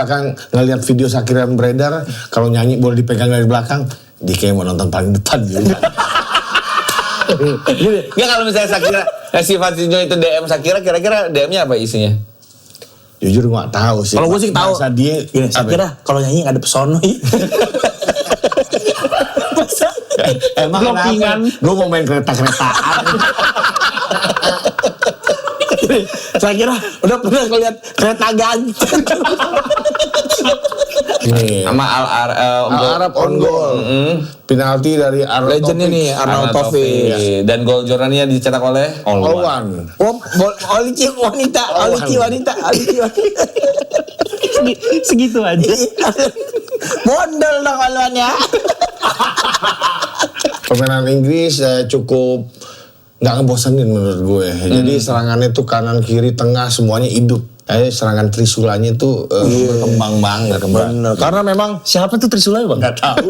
belakang ngelihat video Shakira yang beredar, kalau nyanyi boleh dipegang dari belakang, dia kayak mau nonton paling depan juga. Nggak, kalau misalnya Shakira, si Fatinho itu DM Shakira, kira-kira DM-nya apa isinya? Jujur gue gak tahu sih. Kalau gue sih tahu. Dia, Shakira kalau nyanyi gak ada pesona. Emang kenapa? Gue mau main kereta-keretaan. Shakira udah pernah ngeliat kereta ganteng. Sama Al-Arab on goal. Penalti dari Arnold Legend ini Arnold Taufik. Dan gol Jordania dicetak oleh Olwan. Olici wanita. Segitu aja. Bondol dong Olwannya. Permainan Inggris cukup nggak ngebosenin menurut gue. Jadi serangannya tuh kanan kiri tengah semuanya hidup. Serangan Trisulanya itu berkembang banget. Bener. Karena memang Siapa tuh Trisula bang? nggak tahu.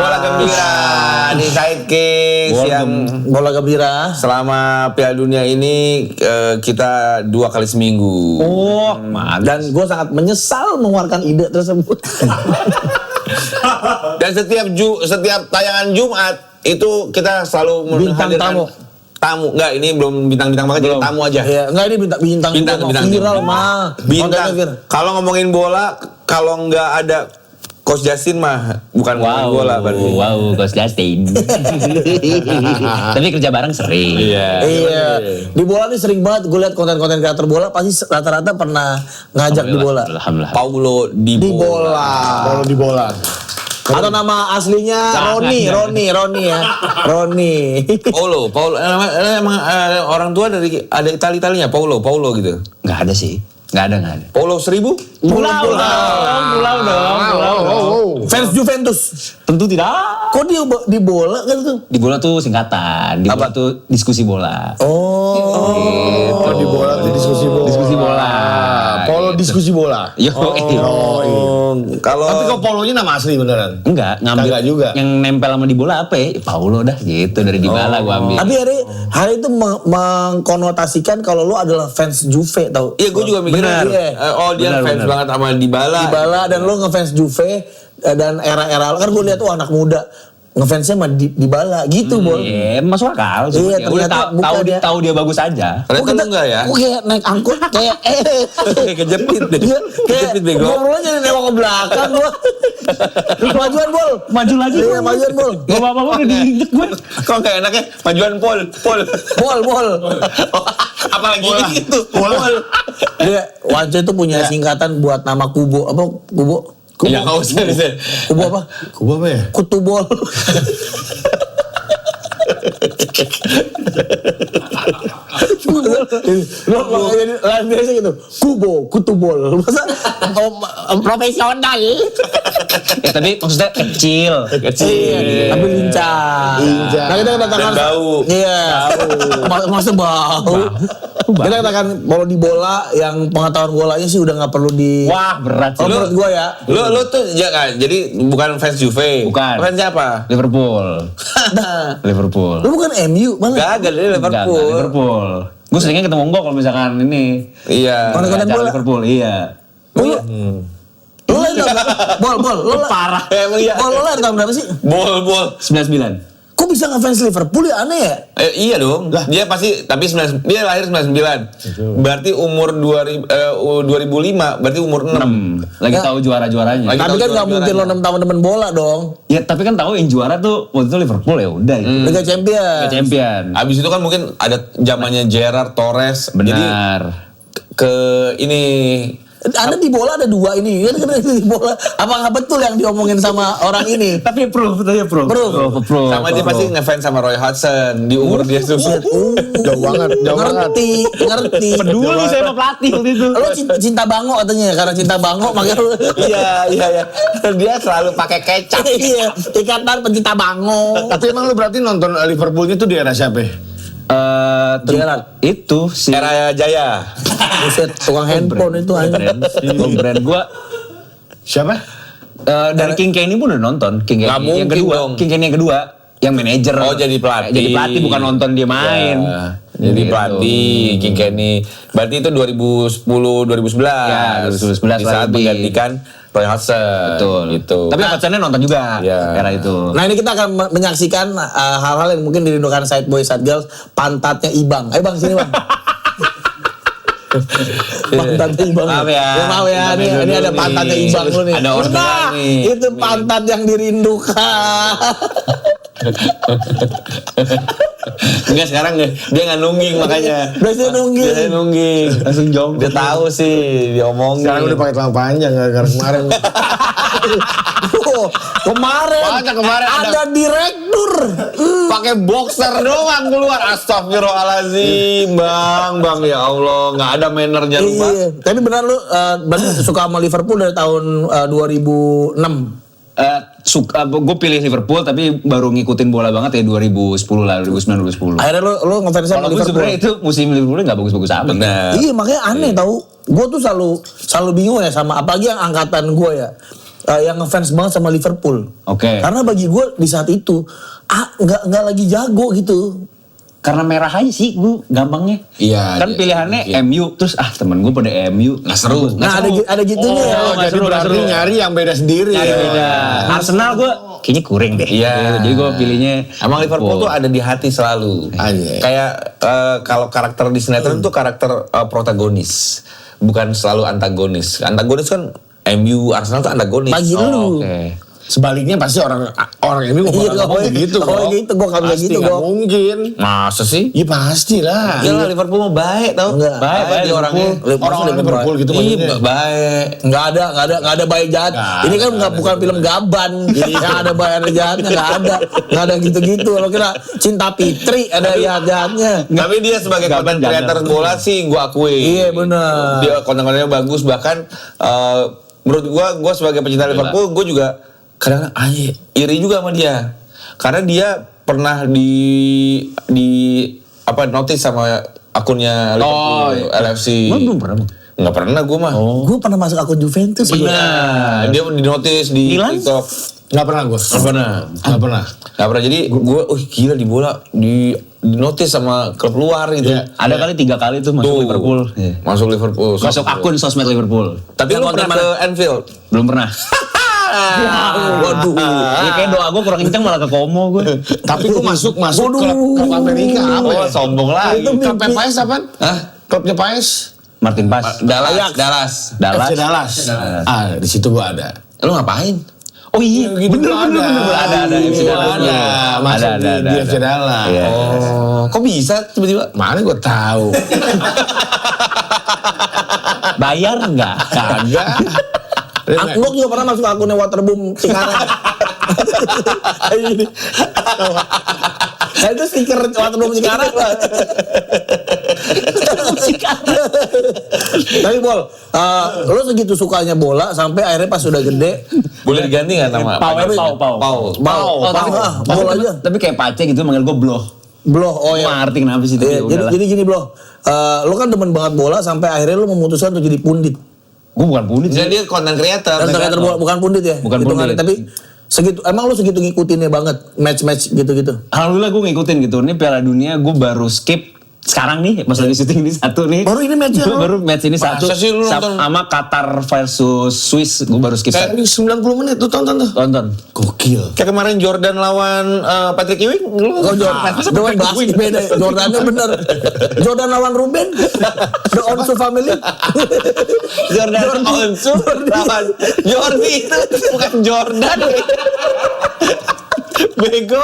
bola gembira di Sidekicks yang bola gembira. selama Piala Dunia ini kita 2 kali seminggu. Dan gue sangat menyesal mengeluarkan ide tersebut. Dan setiap tayangan Jumat itu kita selalu Bintang tamu. Enggak, ini belum bintang-bintang banget, jadi tamu aja. Iya, enggak ini bintang viral mah. Bintang. Kalau ngomongin bola, kalau nggak ada Coach Justin mah bukan ngomongin bola berarti. Wow, Coach Justin. Tapi kerja bareng sering. Iya. Di bola nih sering banget gue lihat konten-konten kreator bola pasti rata-rata pernah ngajak di bola. Alhamdulillah. Paulo di bola. Kalau di bola. Atau nama aslinya Roni ya. Roni. Paulo. Emang orang tua dari ada Italianya, Paulo gitu. Nggak ada sih. Nggak ada. Paulo 1000? Pulau dong. Fans Juventus. Tentu tidak. Kok dia di bola kan tuh? Di bola tuh singkatan. Di bola tuh diskusi bola. Oh, di bola di diskusi bola. Diskusi bola. Polo diskusi bola. Yo. Kalau Tapi kok polonya nama asli beneran? Enggak, ngambil Kagak juga. yang nempel sama di bola apa ya? Paulo dah gitu dari Dybala gua ambil. Tapi hari itu mengkonotasikan kalau lu adalah fans Juve tau. iya, gue juga mikirnya. Dia fans banget sama Dybala. Dan lu ngefans Juve dan era-era kan gue lihat tuh anak muda ngefansnya sama Dybala gitu, Bol. Iya, masuk akal. Iya, Udah ternyata tahu dia bagus aja. Ternyata lu enggak ya? Gue kayak naik angkot kayak Kayak kejepit deh. Kejepit bego. ngobrolnya jadi nengok ke belakang gua. Majuan, Bol. Maju lagi. Iya, majuan, Bol. Gak apa-apa udah diinjek gue. Kok kayak enaknya majuan Pol. Bol. Apalagi gitu. Dia Wance itu punya singkatan buat nama Kubo. Apa Kubo? Ya enggak usah. Kubo apa? Kuba apa ya? Kutubol. Lo biasa gitu. Kutubol. Masa profesional. Tapi maksudnya kecil. Iya, tapi lincah. Nah, kita katakan bau. Iya. Masa bau. Kita katakan kalau di bola yang pengetahuan bolanya sih udah nggak perlu di. Wah, berat sih. Menurut gue ya. Lu tuh jangan. Jadi bukan fans Juve. Bukan. Fans siapa? Liverpool. Lu bukan MU banget. Gagal dari Liverpool. Liverpool. Gue seringnya ketemu Ngok kalau misalkan ini. Iya. Konten-konten acara bola. Liverpool, iya. Lu lahir tahun Bol. Lu Parah. Emang iya. Bol, lu lahir tahun berapa sih? Bol. 99. Kok bisa ngefans Liverpool ya, aneh ya? Iya dong. Dia pasti dia lahir 99. Berarti umur 2005, berarti umur 6. Lagi tahu juara-juaranya. Lagi Tapi tahu kan nggak mungkin lo juara-juaranya. 6 tahun temen bola dong. Ya tapi kan tahu yang juara tuh waktu itu Liverpool ya udah itu. Liga Champions. Liga Champion. Abis itu kan mungkin ada zamannya Gerrard, Torres. Jadi Benar. ke ini Anda di bola ada 2 ini. Kan di bola. Apakah betul yang diomongin sama orang ini? Tapi proof. Proof. Sama dia pasti ngefans sama Roy Hudson di umur dia tuh. Jauh banget. Ngerti. Peduli saya sama pelatih waktu itu. Lo cinta bango katanya, karena cinta bango makanya lo. Iya. Dia selalu pakai kecap. Iya, ikatan pencinta bango. Tapi emang lu berarti nonton Liverpoolnya tuh di era siapa? Gerrard. Itu si Era Jaya. Buset, tukang handphone itu aja. brand gua Siapa? dari King Kenny pun udah nonton. King Nggak Kenny yang mungkin kedua. dong. King Kenny yang kedua. Yang manajer. Oh, jadi pelatih. Jadi pelatih bukan nonton dia main. Ya, jadi Gitu. pelatih King Kenny. Berarti itu 2010 2011. Ya, 2011 di saat lebih. menggantikan Roy Hudson. Betul. Gitu. Tapi Hudson-nya nonton juga Ya. era itu. Nah ini kita akan menyaksikan hal-hal yang mungkin dirindukan Side Boy Side Girls, pantatnya Ibang. Ayo Bang sini Bang. Pantatnya Ibang. Maaf ya. Maaf ya. Ini ada pantatnya Ibang lu nih. Ada orderan Nah, nih. itu pantat yang dirindukan. Enggak sekarang dia nggak nungging makanya. Biasanya nungging. Biasanya nungging. Langsung jongkok. Dia tahu sih diomongin. Sekarang udah pakai celana panjang gara-gara kemarin. Oh, kemarin ada direktur. Pakai boxer doang keluar. Astagfirullahaladzim, Bang ya Allah, nggak ada mannernya lu, Bang. Iya. Tapi benar lu berarti suka sama Liverpool dari tahun 2006. Gue pilih Liverpool tapi baru ngikutin bola banget ya 2010 lah, 2009 2010. Akhirnya lu ngefans sama Kalau gue Liverpool. sebenarnya itu musim Liverpool nggak bagus-bagus amat. Benar. Iya makanya aneh tahu. Gue tuh selalu bingung ya sama apalagi yang angkatan gue ya. Yang ngefans banget sama Liverpool. Oke. Karena bagi gue di saat itu nggak lagi jago gitu. Karena merah aja sih gue gampangnya. Iya, Kan iya. pilihannya MU terus temen gue pada MU Nggak seru. Nah ada gitunya ya. Oh, nggak Jadi seru, nggak berarti seru. nyari yang beda sendiri. Nyari ya. beda. Arsenal gue kayaknya kurang deh. Iya. Jadi gue pilihnya Emang Liverpool tuh ada di hati selalu. Anjay. Kayak kalau karakter di sinetron tuh karakter protagonis, bukan selalu antagonis. Antagonis kan MU, Arsenal tuh antagonis. Bagi lu. Oke. Sebaliknya pasti orang ini Iya, bakal ngomong begitu kok. kalau gitu, gua nggak Pasti begitu, nggak gua. mungkin. Masa sih? Iya pastilah. Iya lah, Liverpool mah baik tau. Enggak. Baik dia orangnya. Orang-orang Liverpool gitu Iya, maksudnya. baik. Nggak ada bayi jahat. Ini kan bukan film Gaban. Yang ada bayi jahatnya nggak ada gitu-gitu. Kalau kira Cinta Fitri ada jahatnya. Tapi dia sebagai content creator bola sih gua akui. Iya benar. Dia konten-kontennya bagus, bahkan menurut gua sebagai pecinta Liverpool, gua juga kadang iri juga sama dia. Karena dia pernah di notice sama akunnya Liverpool LFC. Belum pernah. Nggak pernah gua mah. Gue pernah masuk akun Juventus. Benar. Dia di notice di Milan? TikTok. Nggak pernah gue. Nggak pernah. Nggak pernah. Jadi gua gila di bola di notice sama klub luar gitu. Iya. Ada kali 3 kali tuh masuk Tuh, Liverpool. Masuk Liverpool. Masuk akun sosmed Liverpool. Tapi lu Konten pernah ke Anfield? Belum pernah. Waduh. Ya kayak doa gue kurang kenceng malah ke Komo gue. Tapi gue masuk klub Amerika apa ya? Oh, sombong lagi. Itu Klub PAS apaan? Hah? Klubnya PAS? Martin Pas. Dallas. FC Dallas. Ah, di situ gue ada. Lu ngapain? Oh iya, Gitu bener. Ada FC Dallas. Ada. Masuk di FC Dallas. Iya. Oh, kok bisa tiba-tiba? Mana gue tahu. Bayar enggak? Kagak. Gue juga pernah masuk akunnya Waterboom Cikarang. Ini. Nah itu stiker Waterboom Cikarang lah. Tapi Bol, lo segitu sukanya bola sampai akhirnya pas sudah gede, Boleh diganti nggak nama? Pau Bol aja. Tapi kayak Pace gitu manggil gue Bloh. Bloh, oh Gue ya. ngerti kenapa sih itu. Ya udahlah. Jadi gini Bloh, lo kan demen banget bola sampai akhirnya lo memutuskan untuk jadi pundit. Gue bukan pundit sih. Jadi dia content creator. Dan ternyata bola bukan pundit ya? Bukan Hitungannya. pundit. Tapi segitu, emang lo segitu ngikutinnya banget match-match gitu-gitu. Alhamdulillah gue ngikutin gitu. Ini Piala Dunia gue baru skip sekarang nih pas lagi syuting ini satu nih. Baru ini match-nya lo? Baru match ini Masa satu sih lu nonton? sama Qatar versus Swiss gue baru skip Kayak satu. 90 menit tuh tonton tuh. Tonton. Gokil. Kayak kemarin Jordan lawan Patrick Ewing. Oh Jordan, Jordan basket beda. Jordannya bener. Jordan lawan Ruben, The Onsu Family. Jordan Onsu lawan Jordi itu bukan Jordan. Bego.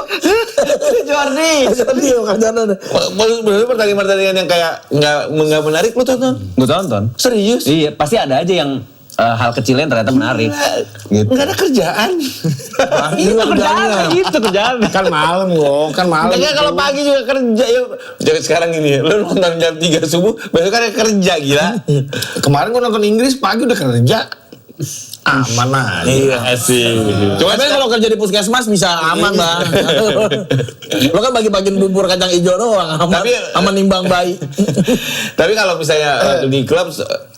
Jordi. Jordi bukan Jordan. Bener pertandingan yang kayak nggak menarik lu tonton? Gue tonton. Serius? Iya, pasti ada aja yang hal kecilnya ternyata menarik. Gitu. Nggak ada kerjaan. Itu kerjaan, itu kerjaan. Kan malam loh, kan malam. Enggak kalau pagi juga kerja ya. Jadi sekarang ini lu nonton jam 3 subuh, besok kan kerja gila. Kemarin gua nonton Inggris pagi udah kerja. Aman aja. Iya sih. Cuma kalau kerja di puskesmas bisa aman bang. Lo kan bagi-bagiin bubur kacang hijau doang, aman, aman nimbang bayi. Tapi kalau misalnya di klub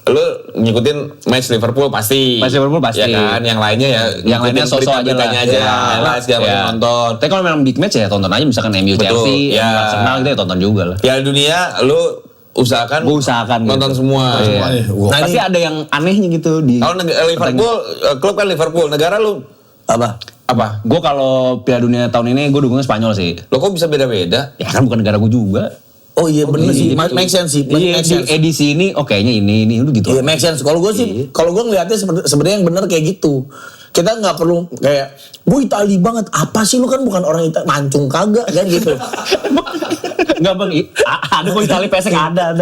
lu ngikutin match Liverpool pasti. Match Liverpool pasti. Ya kan, yang lainnya ya. Yang lainnya sosok aja lah. aja. Highlights dia nonton. Tapi kalau memang big match ya tonton aja, misalkan MU Chelsea, Arsenal gitu ya tonton juga lah. Piala Dunia lu usahakan nonton gitu. semua. Nah, pasti ada yang anehnya gitu di. Kalau Liverpool, klub kan Liverpool, negara lu apa? Gue kalau Piala Dunia tahun ini gue dukungnya Spanyol sih. lo kok bisa beda-beda? Ya kan bukan negara gue juga. Oh iya bener sih, make sense sih. Iya, di edisi ini kayaknya ini udah gitu. Iya make sense. Kalau gue sih, kalau gue ngeliatnya sebenarnya yang bener kayak gitu. Kita nggak perlu kayak, gue Itali banget. Apa sih lu kan bukan orang Itali, mancung kagak kan gitu. Enggak bang, ada gue Itali pesek ada.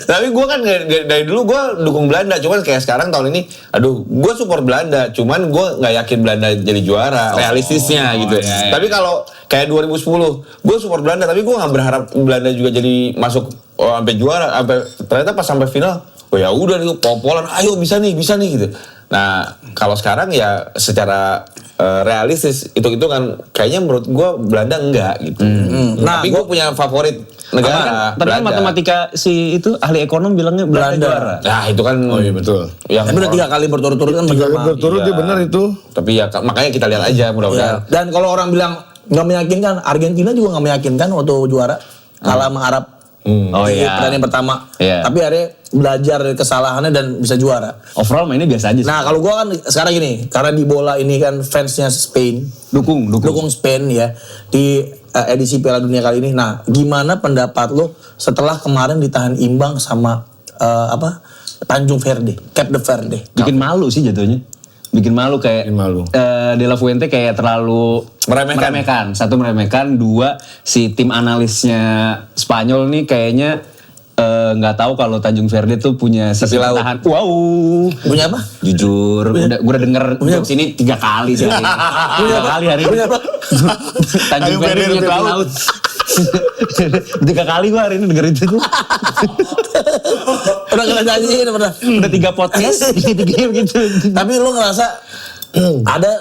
Tapi gue kan dari dulu gue dukung Belanda, cuman kayak sekarang tahun ini, aduh, gue support Belanda, cuman gue nggak yakin Belanda jadi juara, realistisnya gitu. Iya. Tapi kalau kayak 2010, gue support Belanda, tapi gue nggak berharap Belanda juga jadi masuk sampai juara, ternyata pas sampai final, oh ya udah itu popolan, ayo bisa nih gitu. Nah kalau sekarang ya secara realistis itu kan kayaknya menurut gue Belanda enggak gitu. Nah, tapi gue punya favorit negara. Tapi kan matematika si itu ahli ekonom bilangnya Belanda juara. Nah itu kan. Oh iya betul. Yang Tapi udah 3 kali berturut-turut kan 3 kali bener. berturut dia benar itu. Tapi ya makanya kita lihat aja mudah-mudahan. Dan kalau orang bilang nggak meyakinkan, Argentina juga nggak meyakinkan waktu juara kalah sama Arab. Oh Di iya. pertandingan pertama. Iya. Tapi akhirnya belajar dari kesalahannya dan bisa juara. Overall mainnya biasa aja sih. Nah kalau gue kan sekarang gini, karena di bola ini kan fansnya Spain, Dukung. Spain ya di edisi Piala Dunia kali ini. Nah gimana pendapat lo setelah kemarin ditahan imbang sama Tanjung Verde, Cape Verde? Bikin malu sih jatuhnya. Bikin malu kayak Bikin malu. De La Fuente kayak terlalu meremehkan. Satu meremehkan, dua si tim analisnya Spanyol nih kayaknya nggak tahu kalau Tanjung Verde tuh punya sisi pertahanan. Wow. Punya apa? Jujur, gue udah denger jokes ini 3 kali sih. 3 kali hari ini. Tanjung Verde punya tim laut. 3 kali gue hari ini denger itu. Udah kena janjiin pernah. Udah 3 podcast, 3 gitu. Tapi lu ngerasa ada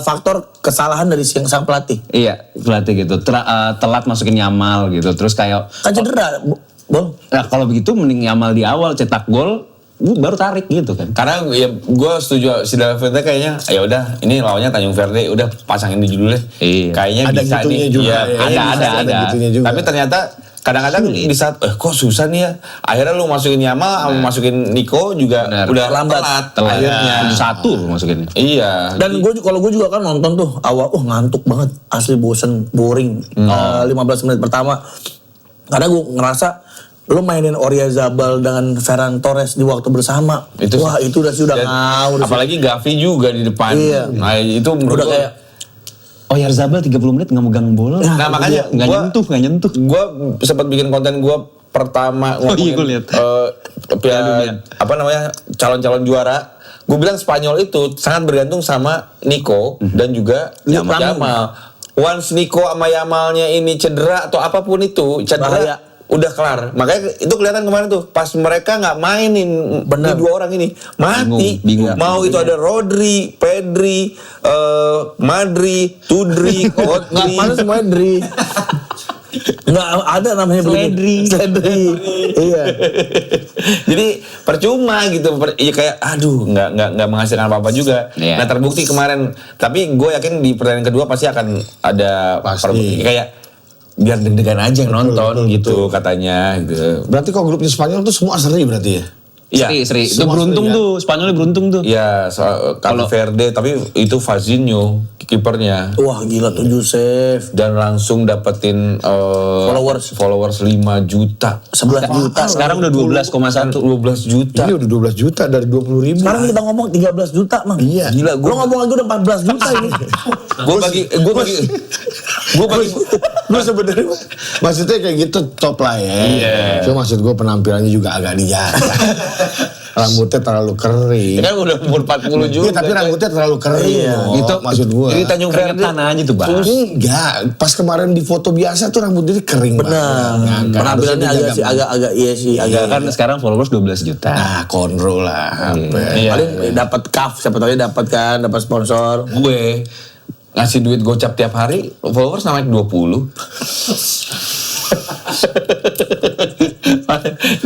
faktor kesalahan dari sang pelatih? Iya, pelatih gitu. Telat masukin Yamal gitu. Terus kayak Kan cedera, Bang. nah kalau begitu mending Yamal di awal cetak gol baru tarik gitu kan. Karena ya gue setuju si De La Fuente kayaknya ya udah ini lawannya Tanjung Verde udah pasangin di judulnya. Iya. Kayaknya Ada bisa gitunya nih. juga, Iya, ya. kayaknya Ada bisa. gitunya juga. Tapi ternyata kadang-kadang di saat kok susah nih ya. Akhirnya lu masukin Yamal sama masukin Nico juga Benar. udah Lambat. telat akhirnya. 1 masukinnya. Iya. Dan kalau gue juga kan nonton tuh awal, ngantuk banget, asli bosen, boring. 15 menit pertama, karena gue ngerasa lu mainin Oyarzabal dengan Ferran Torres di waktu bersama, wah itu udah ngawur. Apalagi Gavi juga di depan. Iya. Nah itu menurut Udah kayak Oyarzabal 30 menit nggak megang bola. Nah makanya nggak nyentuh. Gue sempat bikin konten gue pertama ngomongin gua liat. calon-calon juara. Gue bilang Spanyol itu sangat bergantung sama Nico dan juga Yamal. Once Nico sama Yamalnya ini cedera atau apapun itu Bahaya. udah kelar. Makanya itu kelihatan kemarin tuh pas mereka nggak mainin Bener. di 2 orang ini mati. Bingung. Mau itu ada Rodri, Pedri, Madri, Tudri, nggak Kodri. mana semuanya Dri. Nggak ada namanya Sledri. Iya. Jadi percuma gitu, ya kayak aduh nggak menghasilkan apa-apa juga. Iya. Nah terbukti kemarin. Tapi gue yakin di pertandingan kedua pasti akan ada Pasti. kayak biar deg-degan aja yang nonton gitu katanya gitu. Berarti kok grupnya Spanyol tuh semua seri berarti ya? Iya. Seri. Itu Semua beruntung seri, ya. tuh, Spanyolnya beruntung tuh. Ya, kalau Verde, tapi itu Fazinho kipernya. Wah gila 7 save. Dan langsung dapetin followers 5 juta. 11 juta. Sekarang udah 12,1. 12 juta. Ini udah 12 juta dari 20.000. Sekarang kita ngomong 13 juta, Mang. Iya. Gila, Lo ngomong lagi udah 14 juta ini. Gue sebenarnya maksudnya kayak gitu top lah ya. Iya. Cuma maksud gue penampilannya juga agak dijaga. Rambutnya terlalu kering. Kan udah umur 40 juga. Iya tapi rambutnya terlalu kering. Oh, Itu maksud gue. Jadi Tanjung Verde Keringetan aja tuh, Bang. Enggak, pas kemarin di foto biasa tuh rambut dia kering banget. Benar. Penampilannya agak sih agak iya sih agak. Kan sekarang followers 12 juta. Ah, konro lah. Apa ya. Iya. Paling dapat kaf, siapa tahu dapat kan, dapat sponsor. Gue ngasih duit gocap tiap hari, followers naik 20.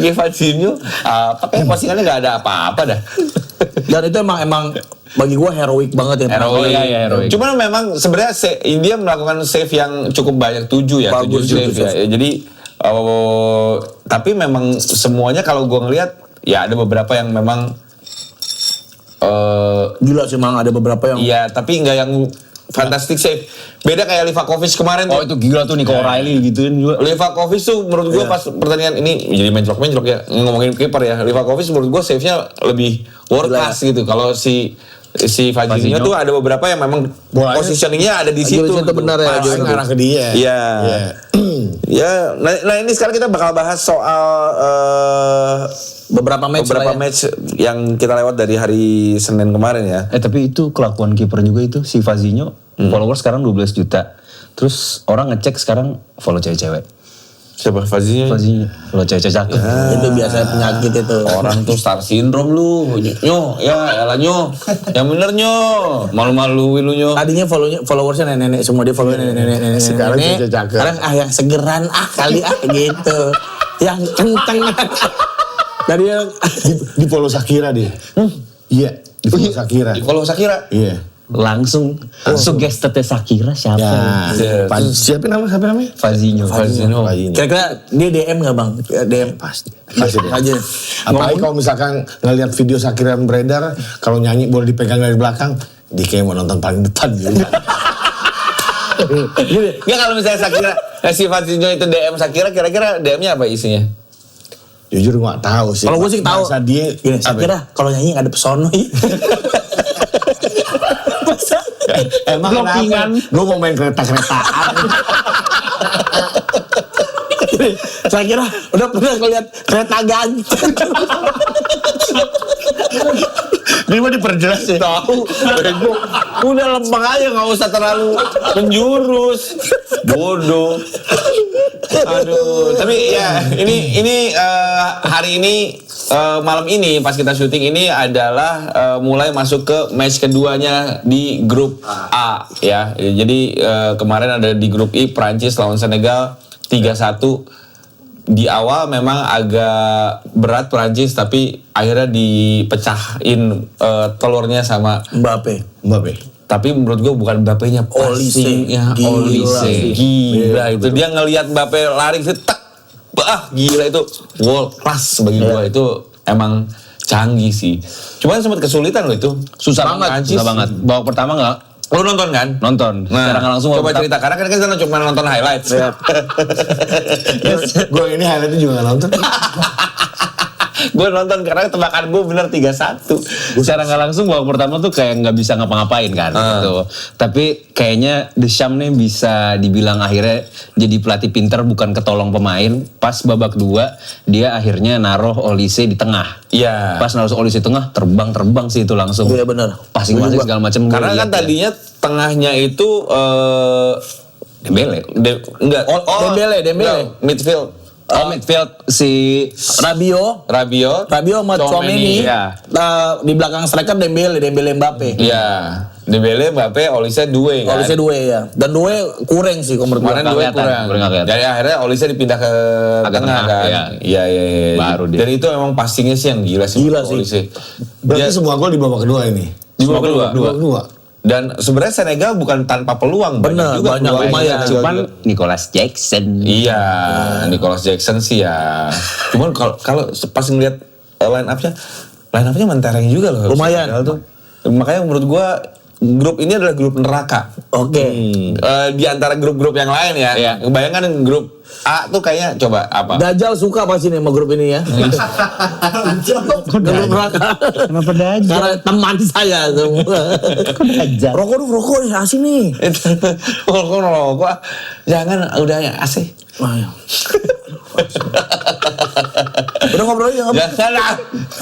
Kayak Fazinho, pakai postingannya nggak ada apa-apa dah. Dan itu emang bagi gua heroik banget ya. Heroik. iya, heroik. Cuman memang sebenarnya dia melakukan save yang cukup banyak 7 ya, Bagus, 7 save ya. save. Jadi tapi memang semuanya kalau gua ngelihat ya ada beberapa yang memang Gila sih Mang, ada beberapa yang iya, tapi nggak yang fantastic save. Beda kayak Livakovic kemarin Oh tuh. itu gila tuh Nico O'Reilly gituin juga. Livakovic tuh menurut gua pas pertandingan ini jadi mencolok ya, ngomongin kiper ya. Livakovic menurut gua save-nya lebih world class gitu. Kalau si Fazinho tuh ada beberapa yang memang Bolanya- positioningnya ada di Lagi situ. di situ benar ya, Pasti ngarah ke dia. Iya. Ya, nah ini sekarang kita bakal bahas soal beberapa match beberapa lah ya. match yang kita lewat dari hari Senin kemarin ya. Tapi itu kelakuan kiper juga itu si Fazinho. Followers sekarang 12 juta. Terus orang ngecek sekarang follow cewek-cewek. Siapa Fazinho? Fazinho follow cewek-cewek cakep. Itu biasanya penyakit itu. Orang tuh star syndrome lu. Nyo, ya elah Nyo. Yang bener Nyo. Malu-maluin lu Nyo. Tadinya followersnya nenek-nenek semua, dia follow nenek-nenek. Sekarang nenek. cakep. Sekarang yang segeran kali gitu. Yang kenceng. Tadi yang Di follow Shakira dia. Iya, di follow Shakira. Kalau Shakira. Iya. Langsung suggested Shakira siapa? Ya, siapa namanya? Fazinho. Fazinho. kira-kira dia DM nggak Bang? DM Pasti deh. aja. Apalagi kalau misalkan ngelihat video Shakira yang beredar, kalau nyanyi boleh dipegang dari belakang, dia kayak mau nonton paling depan gitu. Nggak kalau misalnya Shakira, si Fazinho itu DM Shakira, kira-kira DM-nya apa isinya? Jujur gue gak tahu sih. Kalau gue sih tahu. Masa dia, Gini, saya kira kalau nyanyi nggak ada pesono. emang Blockingan. gue mau main kereta-keretaan. Saya kira udah pernah ngeliat kereta gantung. Dia mau diperjelas ya. Tahu, udah lempeng aja, nggak usah terlalu menjurus, bodoh. Aduh, tapi ya ini hari ini malam ini pas kita syuting ini adalah mulai masuk ke match keduanya di grup A ya. Jadi kemarin ada di grup I Prancis lawan Senegal 3-1. Di awal memang agak berat Prancis tapi akhirnya dipecahin telurnya sama Mbappe. tapi menurut gue bukan Mbappe-nya, passing-nya Olise. Gila itu. Dia ngelihat Mbappe lari itu tak. Gila itu. World class bagi gue itu emang canggih sih. Cuman sempat kesulitan loh itu. Susah banget. Babak pertama nggak? Lu nonton kan? Nonton. Nah, Secara nggak langsung coba cerita karena kan kita cuma nonton highlights. Gue ini highlightnya juga gak nonton. Gue nonton karena tebakan gue bener 3-1. Secara nggak langsung babak pertama tuh kayak nggak bisa ngapa-ngapain kan gitu. Tapi kayaknya Deschamps nih bisa dibilang akhirnya jadi pelatih pinter bukan ketolong pemain. Pas babak 2 dia akhirnya naruh Olise di tengah. Iya. Pas naruh Olise tengah terbang sih itu langsung. Iya benar. Passing segala macam. Karena kan tadinya tengahnya itu Dembele. Dembele. enggak, midfield. Midfield si Rabiot sama Tchouaméni. Iya. Di belakang striker Dembele Mbappe. Iya. Dembele, Mbappe, Olise Doué kan. Olise Doué ya. Dan Doué kurang sih menurut gua. Kemarin Doué kelihatan, kurang. kurang kelihatan. Jadi akhirnya Olise dipindah ke Agak tengah tengah, kan. iya. Iya. Baru dia. Dan itu emang passingnya sih yang gila sih. Gila sih. Olise. Berarti Dia- semua gol di babak kedua ini. Di babak kedua. Dua. Dan sebenarnya Senegal bukan tanpa peluang. Bener, banyak, peluangnya. lumayan. Cuman Nicolas Jackson. Iya, Nicholas Jackson sih ya. Cuman kalau pas ngeliat line up-nya mentereng juga loh. Lumayan. Senegal tuh. Makanya menurut gua grup ini adalah grup neraka. Oke. Di antara grup-grup yang lain ya. Iya. Bayangkan grup A tuh kayaknya coba apa? Dajjal suka pasti nih sama grup ini ya. Grup neraka. Kenapa Dajjal? Karena teman saya semua. Dajjal? Rokok dong, rokok nih, asing nih. Rokok jangan udah ya AC. Wah, ya. Udah ngobrol aja, ngobrol. Jangan lah.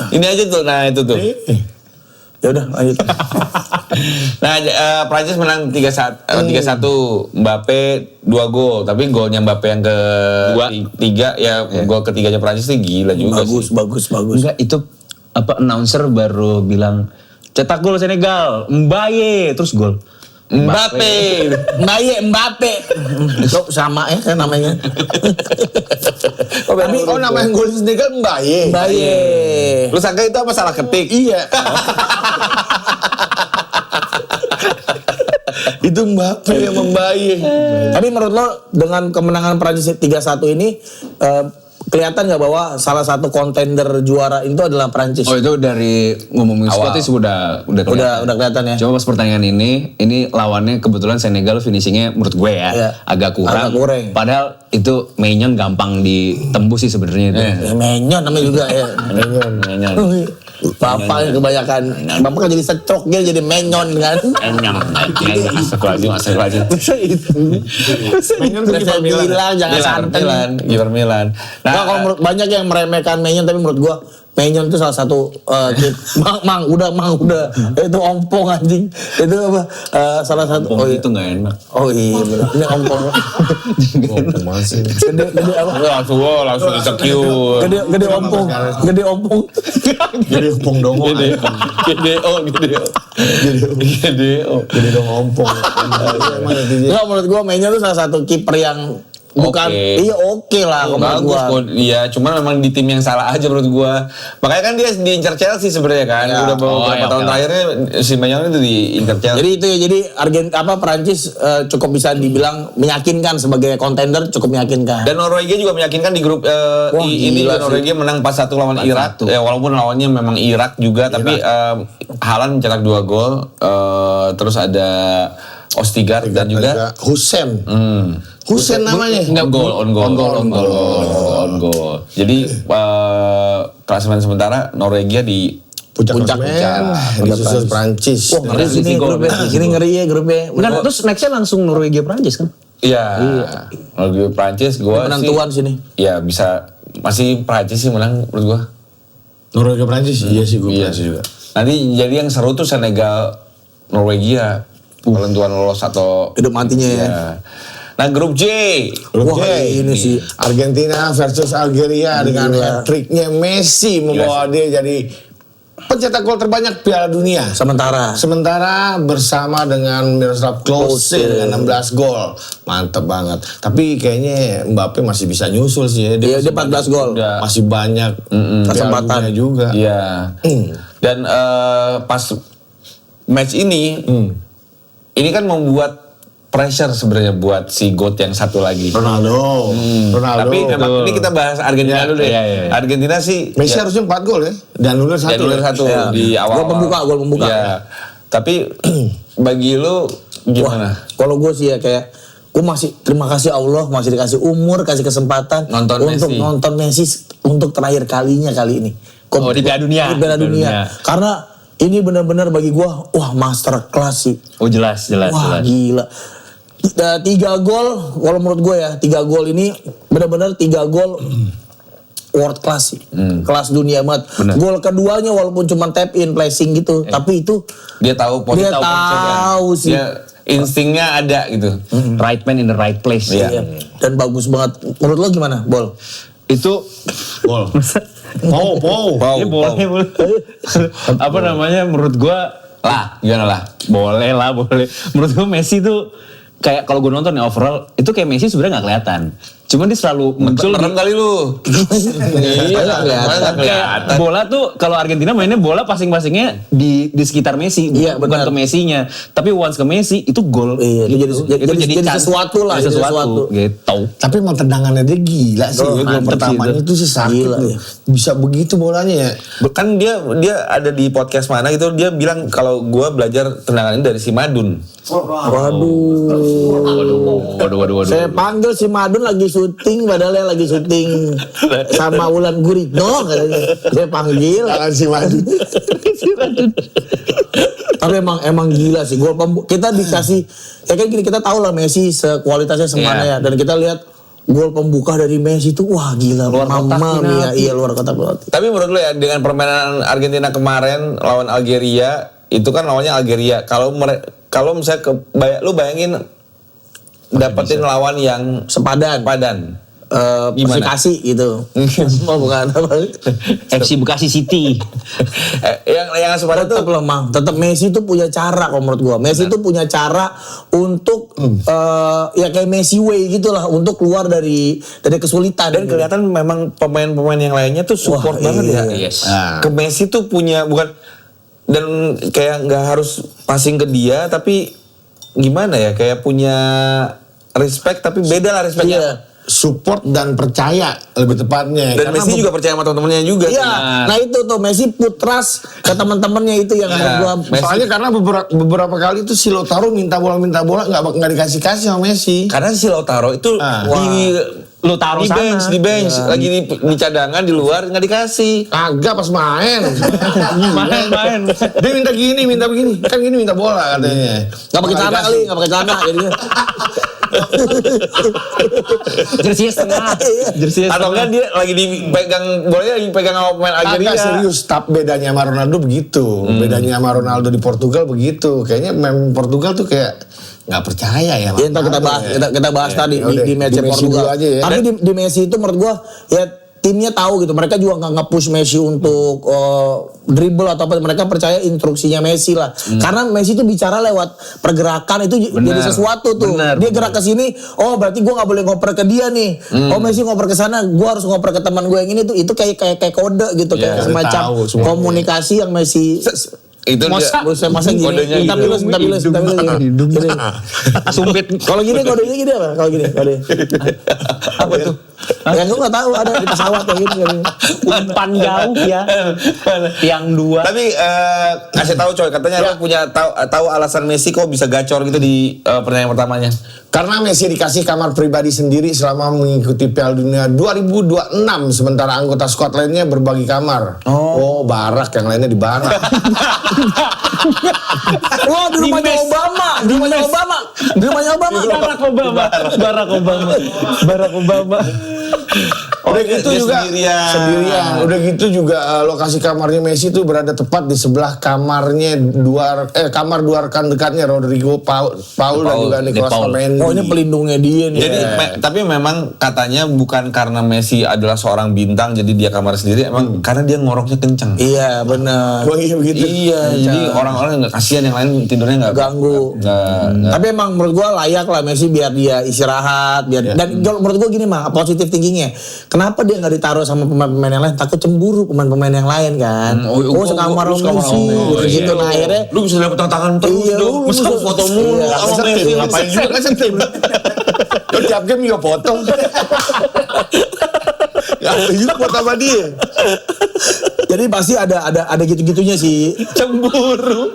Ini aja tuh, nah itu tuh. Ya udah, lanjut. Nah, Prancis menang 3-1, Mbappe 2 gol, tapi golnya Mbappe yang ketiga ya gol ketiganya Prancis tuh gila juga sih. Bagus. Enggak, itu apa announcer baru bilang cetak gol Senegal, Mbaye, terus gol. Mbappe. Mbappe. Kok sama ya kan namanya. Tapi nama yang gol Senegal Mbaye. Lu sangka itu apa salah ketik? Iya. Itu Mbappe yang Mbaye. Tapi menurut lo dengan kemenangan Prancis 3-1 ini kelihatan nggak bahwa salah satu kontender juara itu adalah Prancis? Oh itu dari ngomongin Scottish udah kelihatan. Udah kelihatan ya. Coba pas pertandingan ini lawannya kebetulan Senegal finishingnya menurut gue ya Iya. agak kurang. Padahal itu Maignan gampang ditembus sih sebenarnya itu. Menyon namanya juga ya. Menyon. Bapak yang kebanyakan. Bapak kan jadi stroke dia jadi menyon kan. Astagfirullahaladzim. Menyon tuh kiper Milan. Bilang jangan santai. Kiper Milan. Nah, kalau menurut banyak yang meremehkan Menyon, tapi menurut gua Menyon itu salah satu Mang udah itu ompong anjing. Itu apa salah satu Itu nggak enak. Oh iya benar. Ini ompong. Masih. Gede apa? Langsung insecure. Gede ompong. Jadi ompong dong. Jadi dong ompong. Enggak, menurut gua Menyon itu salah satu kiper yang bukan oke lah kalau menurut Bagus gua. kok. Iya, cuman memang di tim yang salah aja menurut gua. Makanya kan dia diincar Chelsea sebenarnya kan. Ya. Udah beberapa tahun terakhirnya si Maignan itu diincar Chelsea. Jadi itu ya, jadi Prancis cukup bisa dibilang meyakinkan sebagai kontender, cukup meyakinkan. Dan Norwegia juga meyakinkan di grup ini juga Norwegia menang 4-1 lawan Irak. Ya walaupun lawannya memang Irak juga, tapi Haaland mencetak 2 gol. Terus ada Ostigard dan juga Hussein. Hussein namanya. On goal. Jadi klasemen sementara Norwegia di Puncak klasemen. Disusul Prancis. Wah, ngeri sini grupnya. Ini ngeri ya grupnya. Kan terus nextnya langsung Norwegia Prancis kan? Iya. Norwegia Prancis gua Menang sih. tuan sini. Iya bisa masih Prancis sih menang menurut gua. Norwegia Prancis iya sih gue Prancis juga. Nanti jadi yang seru tuh Senegal Norwegia. Penentuan lolos atau Hidup matinya ya. Nah grup J. Grup Wah, J. ini sih. Argentina versus Algeria dengan hat-tricknya Messi membawa dia jadi pencetak gol terbanyak Piala Dunia. Sementara bersama dengan Miroslav Klose dengan 16 gol. Mantep banget. Tapi kayaknya Mbappe masih bisa nyusul sih ya. Dia 14 gol. Masih banyak Kesempatan Piala Dunia juga. Iya. Dan pas match ini kan membuat pressure sebenarnya buat si GOAT yang satu lagi. Ronaldo. Tapi memang ini kita bahas Argentina dulu deh. Iya. Argentina sih Messi harusnya 4 gol ya. Dan nulis 1. satu di awal. Gol pembuka. Ya. Tapi bagi lu gimana? Kalau gue sih ya kayak gue masih terima kasih Allah masih dikasih umur, kasih kesempatan Nonton untuk Messi. nonton Messi untuk terakhir kalinya kali ini. Di Piala Dunia. Di Piala Dunia. Karena ini benar-benar bagi gue wah master class sih. Oh jelas. Wah gila. 3 gol, kalau menurut gue ya 3 gol ini benar-benar 3 gol world class sih, kelas dunia banget. Gol keduanya walaupun cuma tap in, placing gitu, tapi itu Dia tahu posisi, tahu sih. Dia instingnya ada gitu. Right man in the right place. Iya. Dan bagus banget. Menurut lo gimana, Bol? Itu Gol. Pau. boleh. Apa namanya? Menurut gua Gimana lah? boleh. Menurut gua Messi tuh kayak kalau gue nonton ya overall itu kayak Messi sebenarnya nggak kelihatan. Cuman dia selalu muncul Merem kali lu. Iya, kayak bola tuh kalau Argentina mainnya bola passing-passingnya di sekitar Messi, bukan ke Messi-nya. Tapi once ke Messi itu gol. Iya, gitu. itu jadi sesuatu lah, Jadi sesuatu gitu. Tapi emang tendangannya dia gila sih. Gol pertamanya itu sih sakit Gila, loh. Bisa begitu bolanya ya. Kan dia ada di podcast mana gitu, dia bilang kalau gue belajar tendangan ini dari si Madun. Waduh. Saya panggil si Madun lagi syuting, padahal dia lagi syuting sama Wulan Guritno katanya. Saya panggil. Tangan si Madun. Tapi emang gila sih. Kita dikasih, ya kan gini, kita tahu lah Messi sekualitasnya semana ya. Dan kita lihat gol pembuka dari Messi itu wah gila. Luar kotak iya luar kotak. Tapi menurut lu ya, dengan permainan Argentina kemarin lawan Algeria, itu kan lawannya Algeria. Kalau misalnya lu bayangin dapetin lawan yang sepadan. Bekasi gitu. Oh bukan apa? FC Bekasi City. yang sepadan tuh Tetap Messi tuh punya cara kalau menurut gua. Messi tuh punya cara untuk ya kayak Messi way gitulah untuk keluar dari kesulitan. dan kelihatan memang pemain-pemain yang lainnya tuh support banget ya. Yes. Ke Messi tuh punya bukan, dan kayak nggak harus passing ke dia, tapi gimana ya, kayak punya respect, tapi beda lah respectnya. Iya. Support dan percaya lebih tepatnya. Dan Messi juga percaya sama teman-temannya juga. Iya, nah itu tuh Messi put trust ke teman-temannya itu yang menurut gua. Soalnya karena beberapa kali tuh si Lautaro minta bola nggak dikasih sama Messi. Karena si Lautaro itu Lu taruh di bench, lagi di cadangan di luar nggak dikasih. Agak pas main. main. Dia minta begini. Kan gini minta bola katanya. Nggak pakai celana kali, nggak pakai celana jadinya. Jersey setengah. Atau enggak dia lagi dipegang bolanya, lagi pegang sama pemain Algeria. Agak serius, tapi bedanya sama Ronaldo begitu. Bedanya sama Ronaldo di Portugal begitu. Kayaknya memang Portugal tuh kayak nggak percaya ya. Ya entar kita bahas tadi di match Portugal. Aja ya. Tapi di Messi itu menurut gua ya timnya tahu gitu. Mereka juga nggak nge-push Messi untuk dribble atau apa. Mereka percaya instruksinya Messi lah. Karena Messi itu bicara lewat pergerakan itu jadi sesuatu tuh. Dia gerak ke sini, oh berarti gua nggak boleh ngoper ke dia nih. Oh Messi ngoper ke sana, gua harus ngoper ke teman gue yang ini tuh. Itu kayak kode gitu, kayak semacam komunikasi yang Messi itu masa gini. Tapi lu Sumpit. Kalau gini kodenya gini apa? Kalau gini kode. apa tuh? Ya gue nggak tahu ada di pesawat kayak gitu. Umpan jauh ya. Tiang 2. Tapi kasih tahu coy, katanya lu punya tahu alasan Messi kok bisa gacor gitu di pertandingan pertamanya. Karena Messi dikasih kamar pribadi sendiri selama mengikuti Piala Dunia 2026, sementara anggota squad lainnya berbagi kamar. Oh, barak, yang lainnya di barak. Wah, di rumahnya Obama. Barack Obama. Udah gitu juga sendirian. Udah gitu juga lokasi kamarnya Messi itu berada tepat di sebelah kamarnya kamar dua rekan dekatnya Rodrigo, Paul dan juga Nicolas Otamendi. Oh, ini pelindungnya dia nih. Jadi tapi memang katanya bukan karena Messi adalah seorang bintang jadi dia kamar sendiri, emang karena dia ngoroknya kenceng. Iya, benar. Oh iya begitu. Iya, jadi orang-orang nggak kasihan yang lain tidurnya nggak ganggu. Tapi emang menurut gua layak lah Messi biar dia istirahat, dan menurut gua gini mah positif thinkingnya. Kenapa dia nggak ditaruh sama pemain-pemain yang lain? Takut cemburu pemain-pemain yang lain kan. Sekamar Messi gitu. Nah akhirnya lu bisa dapet tantangan terus dong. Masa foto mulu sama Messi. Ngapain juga kan setim. Lu tiap game juga potong. Ngapain juga foto sama dia. Jadi pasti ada gitu-gitunya sih. Cemburu.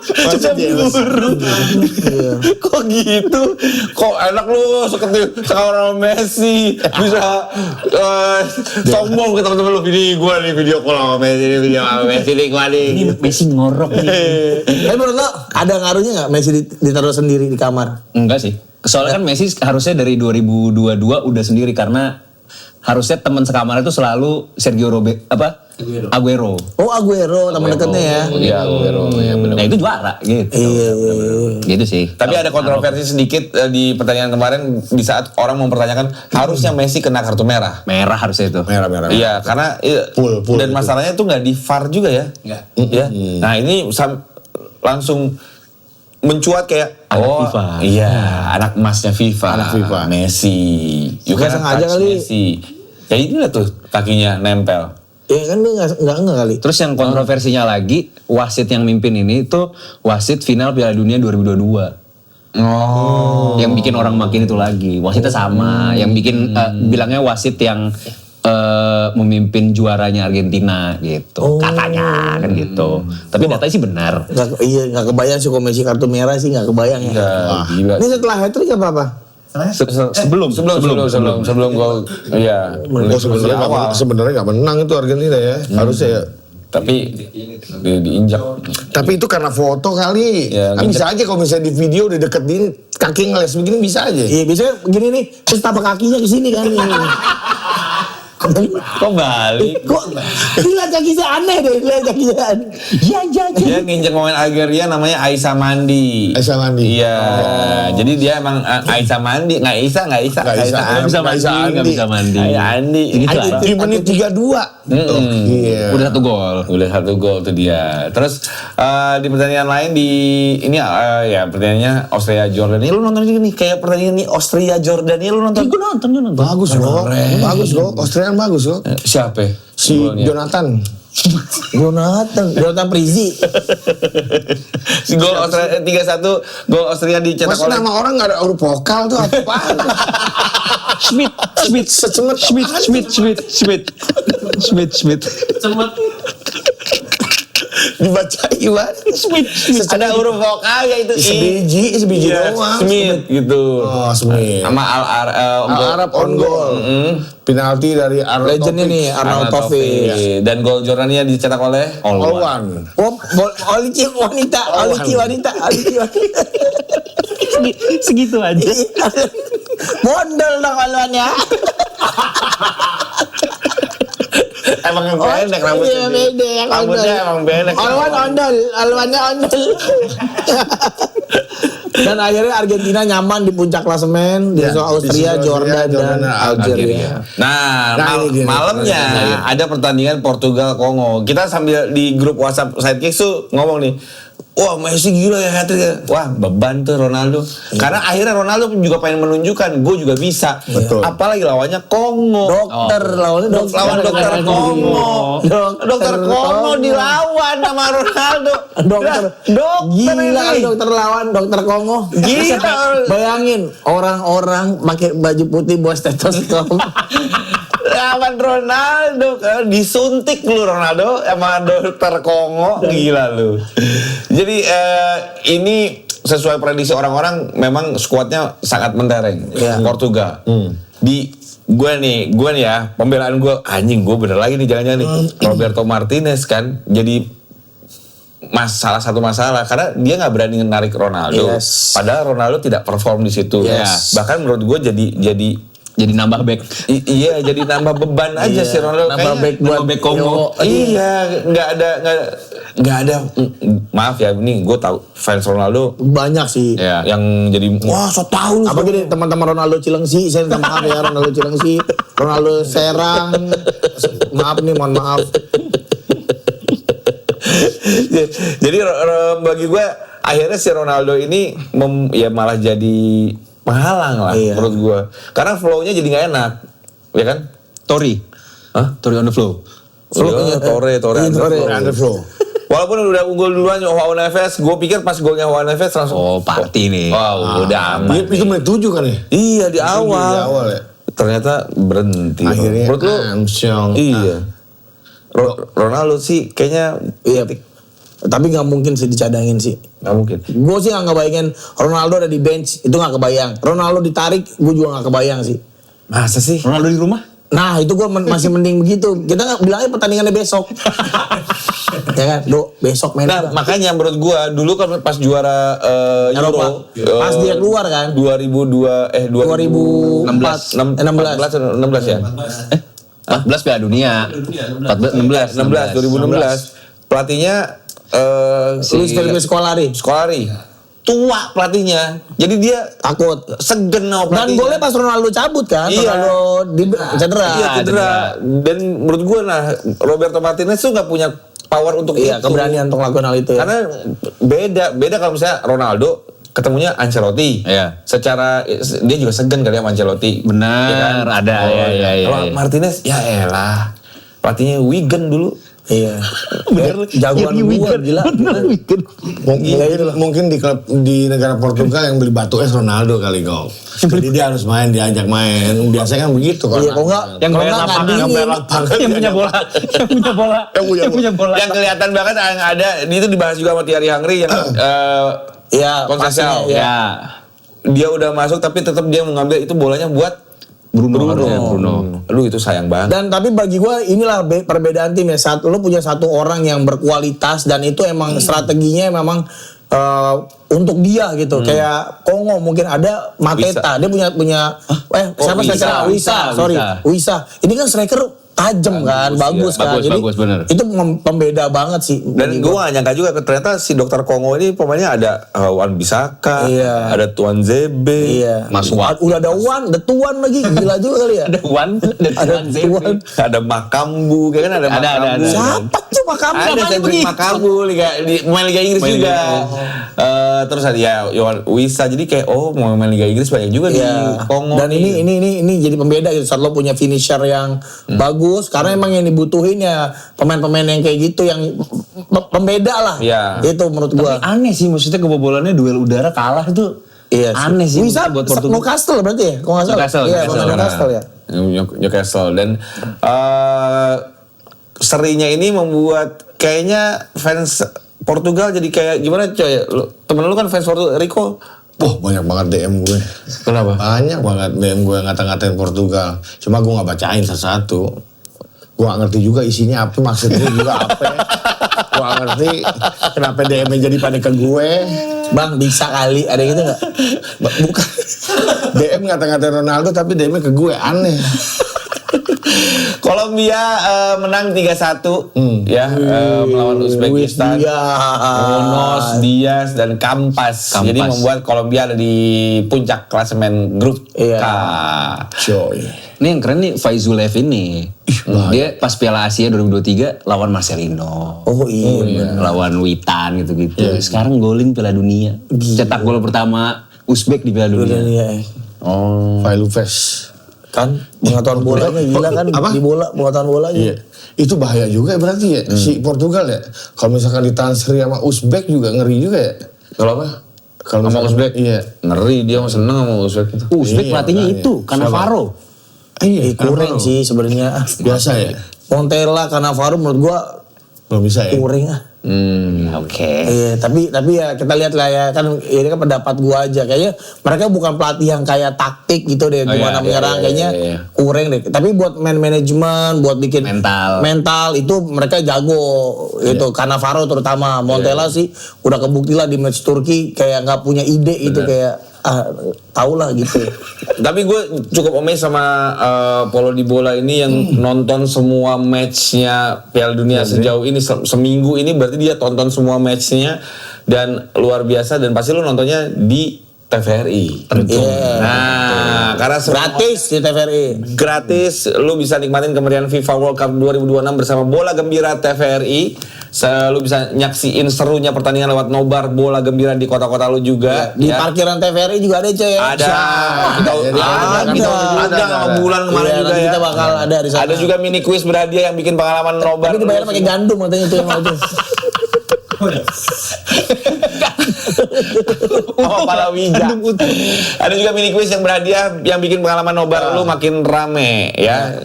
Kok gitu? Kok enak lu sekarang Messi bisa sombong ke teman-teman lu, video call sama Messi, video sama Messi nih gua nih. Ini Messi ngorok nih. Tapi menurut lo ada ngaruhnya nggak Messi ditaruh sendiri di kamar? Enggak sih. Soalnya kan Messi harusnya dari 2022 udah sendiri karena harusnya teman sekamar itu selalu Aguero. Oh Aguero teman dekatnya ya. Iya Aguero ya benar. Nah itu juara gitu. Iya. Gitu sih. Tapi ada kontroversi sedikit di pertandingan kemarin di saat orang mempertanyakan harusnya Messi kena kartu merah. Merah harusnya itu. Merah. Iya karena Full dan itu. masalahnya tuh nggak di VAR juga ya. Enggak. Ya. Nah ini langsung mencuat kayak FIFA. Iya, anak emasnya FIFA. Anak FIFA. Messi. You Nggak cannot sengaja touch kali. Messi. Ya inilah tuh kakinya nempel. Ya kan dia nggak kali. Terus yang kontroversinya lagi, wasit yang mimpin ini tuh wasit final Piala Dunia 2022. Oh. Yang bikin orang makin itu lagi. Wasitnya sama. Yang bikin bilangnya wasit yang memimpin juaranya Argentina gitu. Katanya kan gitu. Tapi datanya sih benar. Nggak kebayang sih komisi kartu merah sih nggak kebayang ya. Ya, gila. Ini setelah hat-trick apa? Sebelum gol, iya. Sebenarnya nggak menang itu Argentina ya. Harusnya ya. Tapi diinjak. Tapi itu karena foto kali. Ya, Kan bisa aja kalau misalnya di video dideketin kaki ngeles begini bisa aja. Iya biasanya begini nih, terus tapak kakinya ke sini kan. Kok balik? Kok lihat kaki saya aneh deh, lihat kaki saya aneh. Iya. Dia nginjek pemain Algeria namanya Aisyah Mandi. Aisyah Mandi. Iya. Jadi dia emang Aisyah Mandi, nggak Isa. Nggak bisa mandi. Andi. Gitu lah. Di menit 32. Iya. Udah 1 gol. Udah 1 gol tuh dia. Terus di pertandingan lain ya pertandingannya Austria Jordania. Lu nonton ini kayak pertandingan ini Austria Jordania lu nonton? Gue nonton. Bagus loh. Bagus loh. Australia bagus loh. Siapa? Si Golnya. Jonathan Prizi. Si gol Austria 3-1, gol Austria dicetak Masa oleh nama orang gak ada huruf vokal tuh apaan? Schmidt. Dibaca Iwan. ada huruf vokal yaitu Sebiji doang. Smith gitu. Oh, Smith. Sama Al-Arab on goal. Penalti dari Arnold Legend Taufik. ini Arnold Taufik. Dan gol Jordania dicetak oleh Olwan. Olici wanita. Segitu aja. Mondol dong Olwannya. Emang yang pendek rambutnya. Iya, pendek. Rambutnya emang pendek. Olwannya ondol. Dan akhirnya Argentina nyaman di puncak klasemen di Austria, Jordan dan Algeria. Nah, ini dia. malamnya ada pertandingan Portugal Kongo. Kita sambil di grup WhatsApp Sidekicks tuh ngomong nih, wah Messi gila ya hat-trick. Wah beban tuh Ronaldo. Karena akhirnya Ronaldo juga pengen menunjukkan gue juga bisa. Betul. Apalagi lawannya Kongo. Lawan Dokter Kongo. Dokter Kongo dilawan sama Ronaldo. Dokter Gila ini. dokter lawan dokter Kongo. Gila. Bayangin orang-orang pakai baju putih buat stetoskop. Lawan Ronaldo, disuntik lu Ronaldo sama dokter Kongo, gila lu. Jadi ini sesuai prediksi orang-orang memang skuadnya sangat mentereng. Portugal. Di gue nih ya, pembelaan gue anjing gue bener lagi nih jangan-jangan nih. Roberto Martinez kan jadi salah satu masalah karena dia nggak berani menarik Ronaldo. Padahal Ronaldo tidak perform di situ. Bahkan menurut gue jadi nambah back. Iya, jadi nambah beban aja si Ronaldo. Nambah back buat Kongo. Iya, nggak ada. Maaf ya, ini gue tahu fans Ronaldo Banyak sih. ya yang jadi Wah, so tau lu. Apa gini teman-teman Ronaldo Cilengsi, saya minta maaf ya Ronaldo Cilengsi, Ronaldo Serang. Maaf nih, mohon maaf. Jadi bagi gue akhirnya si Ronaldo ini malah jadi penghalang lah menurut gue. Karena flow-nya jadi nggak enak, ya kan? Tori on the flow. Tore Under flow. Walaupun udah unggul duluan Joao Neves, gue pikir pas golnya Joao Neves langsung party nih. Wow, udah aman. Itu menit 7 kan ya? Iya di awal. Di awal ya. Ternyata berhenti. Akhirnya menurut lu? Armstrong. Iya. Ronaldo sih kayaknya Tapi nggak mungkin sih dicadangin sih. nggak mungkin. Gue sih nggak kebayangin Ronaldo ada di bench, itu nggak kebayang. Ronaldo ditarik, gue juga nggak kebayang sih. Masa sih? Ronaldo di rumah? Nah itu gue masih mending begitu. Kita nggak bilangnya pertandingannya besok. Ya kan, besok main. Nah makanya menurut gua dulu kan pas juara Euro pas dia keluar kan 2016 ya 14 Piala Dunia. 2016 pelatihnya Luis Felipe Scolari tua pelatihnya jadi dia takut segen sama dan pelatihnya. golnya pas Ronaldo cabut kan. Ronaldo cedera. Iya cedera. Dan menurut gue Roberto Martinez tuh nggak punya power untuk itu. Keberanian untuk melakukan hal itu. Karena beda kalau misalnya Ronaldo ketemunya Ancelotti. Iya. Secara dia juga segan kali sama Ancelotti. Benar, Ya kan? ada. Kalau Martinez ya elah. Pelatihnya Wigan dulu. Iya. Jagoan gua gila. Mungkin di klub di negara Portugal yang beli batu es Ronaldo kali kau. Jadi dia harus main, diajak main. Biasanya kan begitu kan. Iya, kok enggak Yang bayar lapangan, yang punya bola, yang punya bola. Yang kelihatan banget yang ada itu dibahas juga sama Thierry Henry yang Conceição. pastinya, Dia udah masuk tapi tetap dia mengambil itu bolanya buat Bruno. Aduh itu sayang banget. Dan tapi bagi gue inilah perbedaan tim ya. Lo punya satu orang yang berkualitas dan itu emang strateginya memang untuk dia gitu. Kayak Kongo mungkin ada Mateta. Dia punya siapa striker? Wisa. Ini kan striker tajam kan, bagus kan. Jadi bener. itu pembeda banget sih. Dan gue gak nyangka juga ternyata si Dokter Kongo ini pemainnya ada Wan Bisaka, ada Tuan Zebe, Mas Wan. Udah ada Wan, ada Tuan lagi, gila juga kali ya. Ada Wan, ada Tuan. ada Makambu, kayak kan ada Makambu. Siapa tuh Makambu? Ada Cedric Makambu, pemain Liga Inggris juga. Terus ada ya Yohan Wisa, jadi kayak mau main Liga Inggris banyak juga di Kongo. Dan ini jadi pembeda gitu. Saat lo punya finisher yang bagus, karena emang yang dibutuhin ya pemain-pemain yang kayak gitu yang pembeda lah. Itu menurut gua. Tapi aneh sih, maksudnya kebobolannya duel udara kalah itu. Aneh sih. Bisa buat Portugal. Newcastle berarti ya? Kalau nggak salah. Newcastle ya. Newcastle dan serinya ini membuat kayaknya fans Portugal jadi kayak gimana coy? Temen lu kan fans Portugal, Rico. Wah banyak banget DM gue. Kenapa? Banyak banget DM gue ngata-ngatain Portugal. Cuma gue gak bacain satu-satu. Gue gak ngerti juga isinya apa, maksudnya juga apa. Gue gak ngerti kenapa DM-nya jadi pada ke gue. Bang bisa kali, ada gitu gak? Bukan. DM ngata-ngatain Ronaldo tapi DM-nya ke gue, aneh. Kolombia menang 3-1 melawan Uzbekistan. Munoz, Diaz dan Campas. Jadi membuat Kolombia ada di puncak klasemen grup K. Coy. Ini yang keren nih Faizulev ini. Dia pas Piala Asia 2023 lawan Marcelino. Lawan Witan gitu-gitu. Sekarang golin Piala Dunia. Cetak gol pertama Uzbek di Piala Dunia. Failuves. Kan pengetahuan bolanya gila kan. Di bola pengetahuan bolanya. Iya. Itu bahaya juga berarti ya si Portugal ya. Kalau misalkan ditansri sama Uzbek juga ngeri juga ya. Kalau apa? Kalau sama Uzbek? Iya. Ngeri, dia seneng sama Uzbek itu. Uzbek pelatihnya itu Cannavaro. Kurang sih sebenarnya. Biasa ya. Montella, Cannavaro menurut gua belum bisa ya. Kurang Iya, tapi ya kita lihat lah ya, kan ini kan pendapat gua aja, kayaknya mereka bukan pelatih yang kayak taktik gitu deh, gimana menyerang, kayaknya kurang deh. Tapi buat manajemen, buat bikin mental itu mereka jago. Itu Cannavaro terutama, Montella sih udah kebukti lah di match Turki kayak nggak punya ide itu kayak tau lah gitu. Tapi gue cukup amazed sama Paulo Dybala ini yang nonton semua matchnya Piala Dunia sejauh ini seminggu ini, berarti dia tonton semua matchnya dan luar biasa, dan pasti lu nontonnya di TVRI. Nah, karena gratis di TVRI. Gratis, lu bisa nikmatin kemeriahan FIFA World Cup 2026 bersama Bola Gembira TVRI. Lu bisa nyaksiin serunya pertandingan lewat nobar Bola Gembira di kota-kota lu juga. Di parkiran TVRI juga ada coy. Ada bulan kemarin juga ya. Kita bakal ada di sana. Ada juga mini quiz berhadiah yang bikin pengalaman nobar. Tapi dibayar pakai gandum katanya itu yang mau itu. Palawija. Ada juga mini quiz yang berhadiah yang bikin pengalaman nobar lu makin rame ya.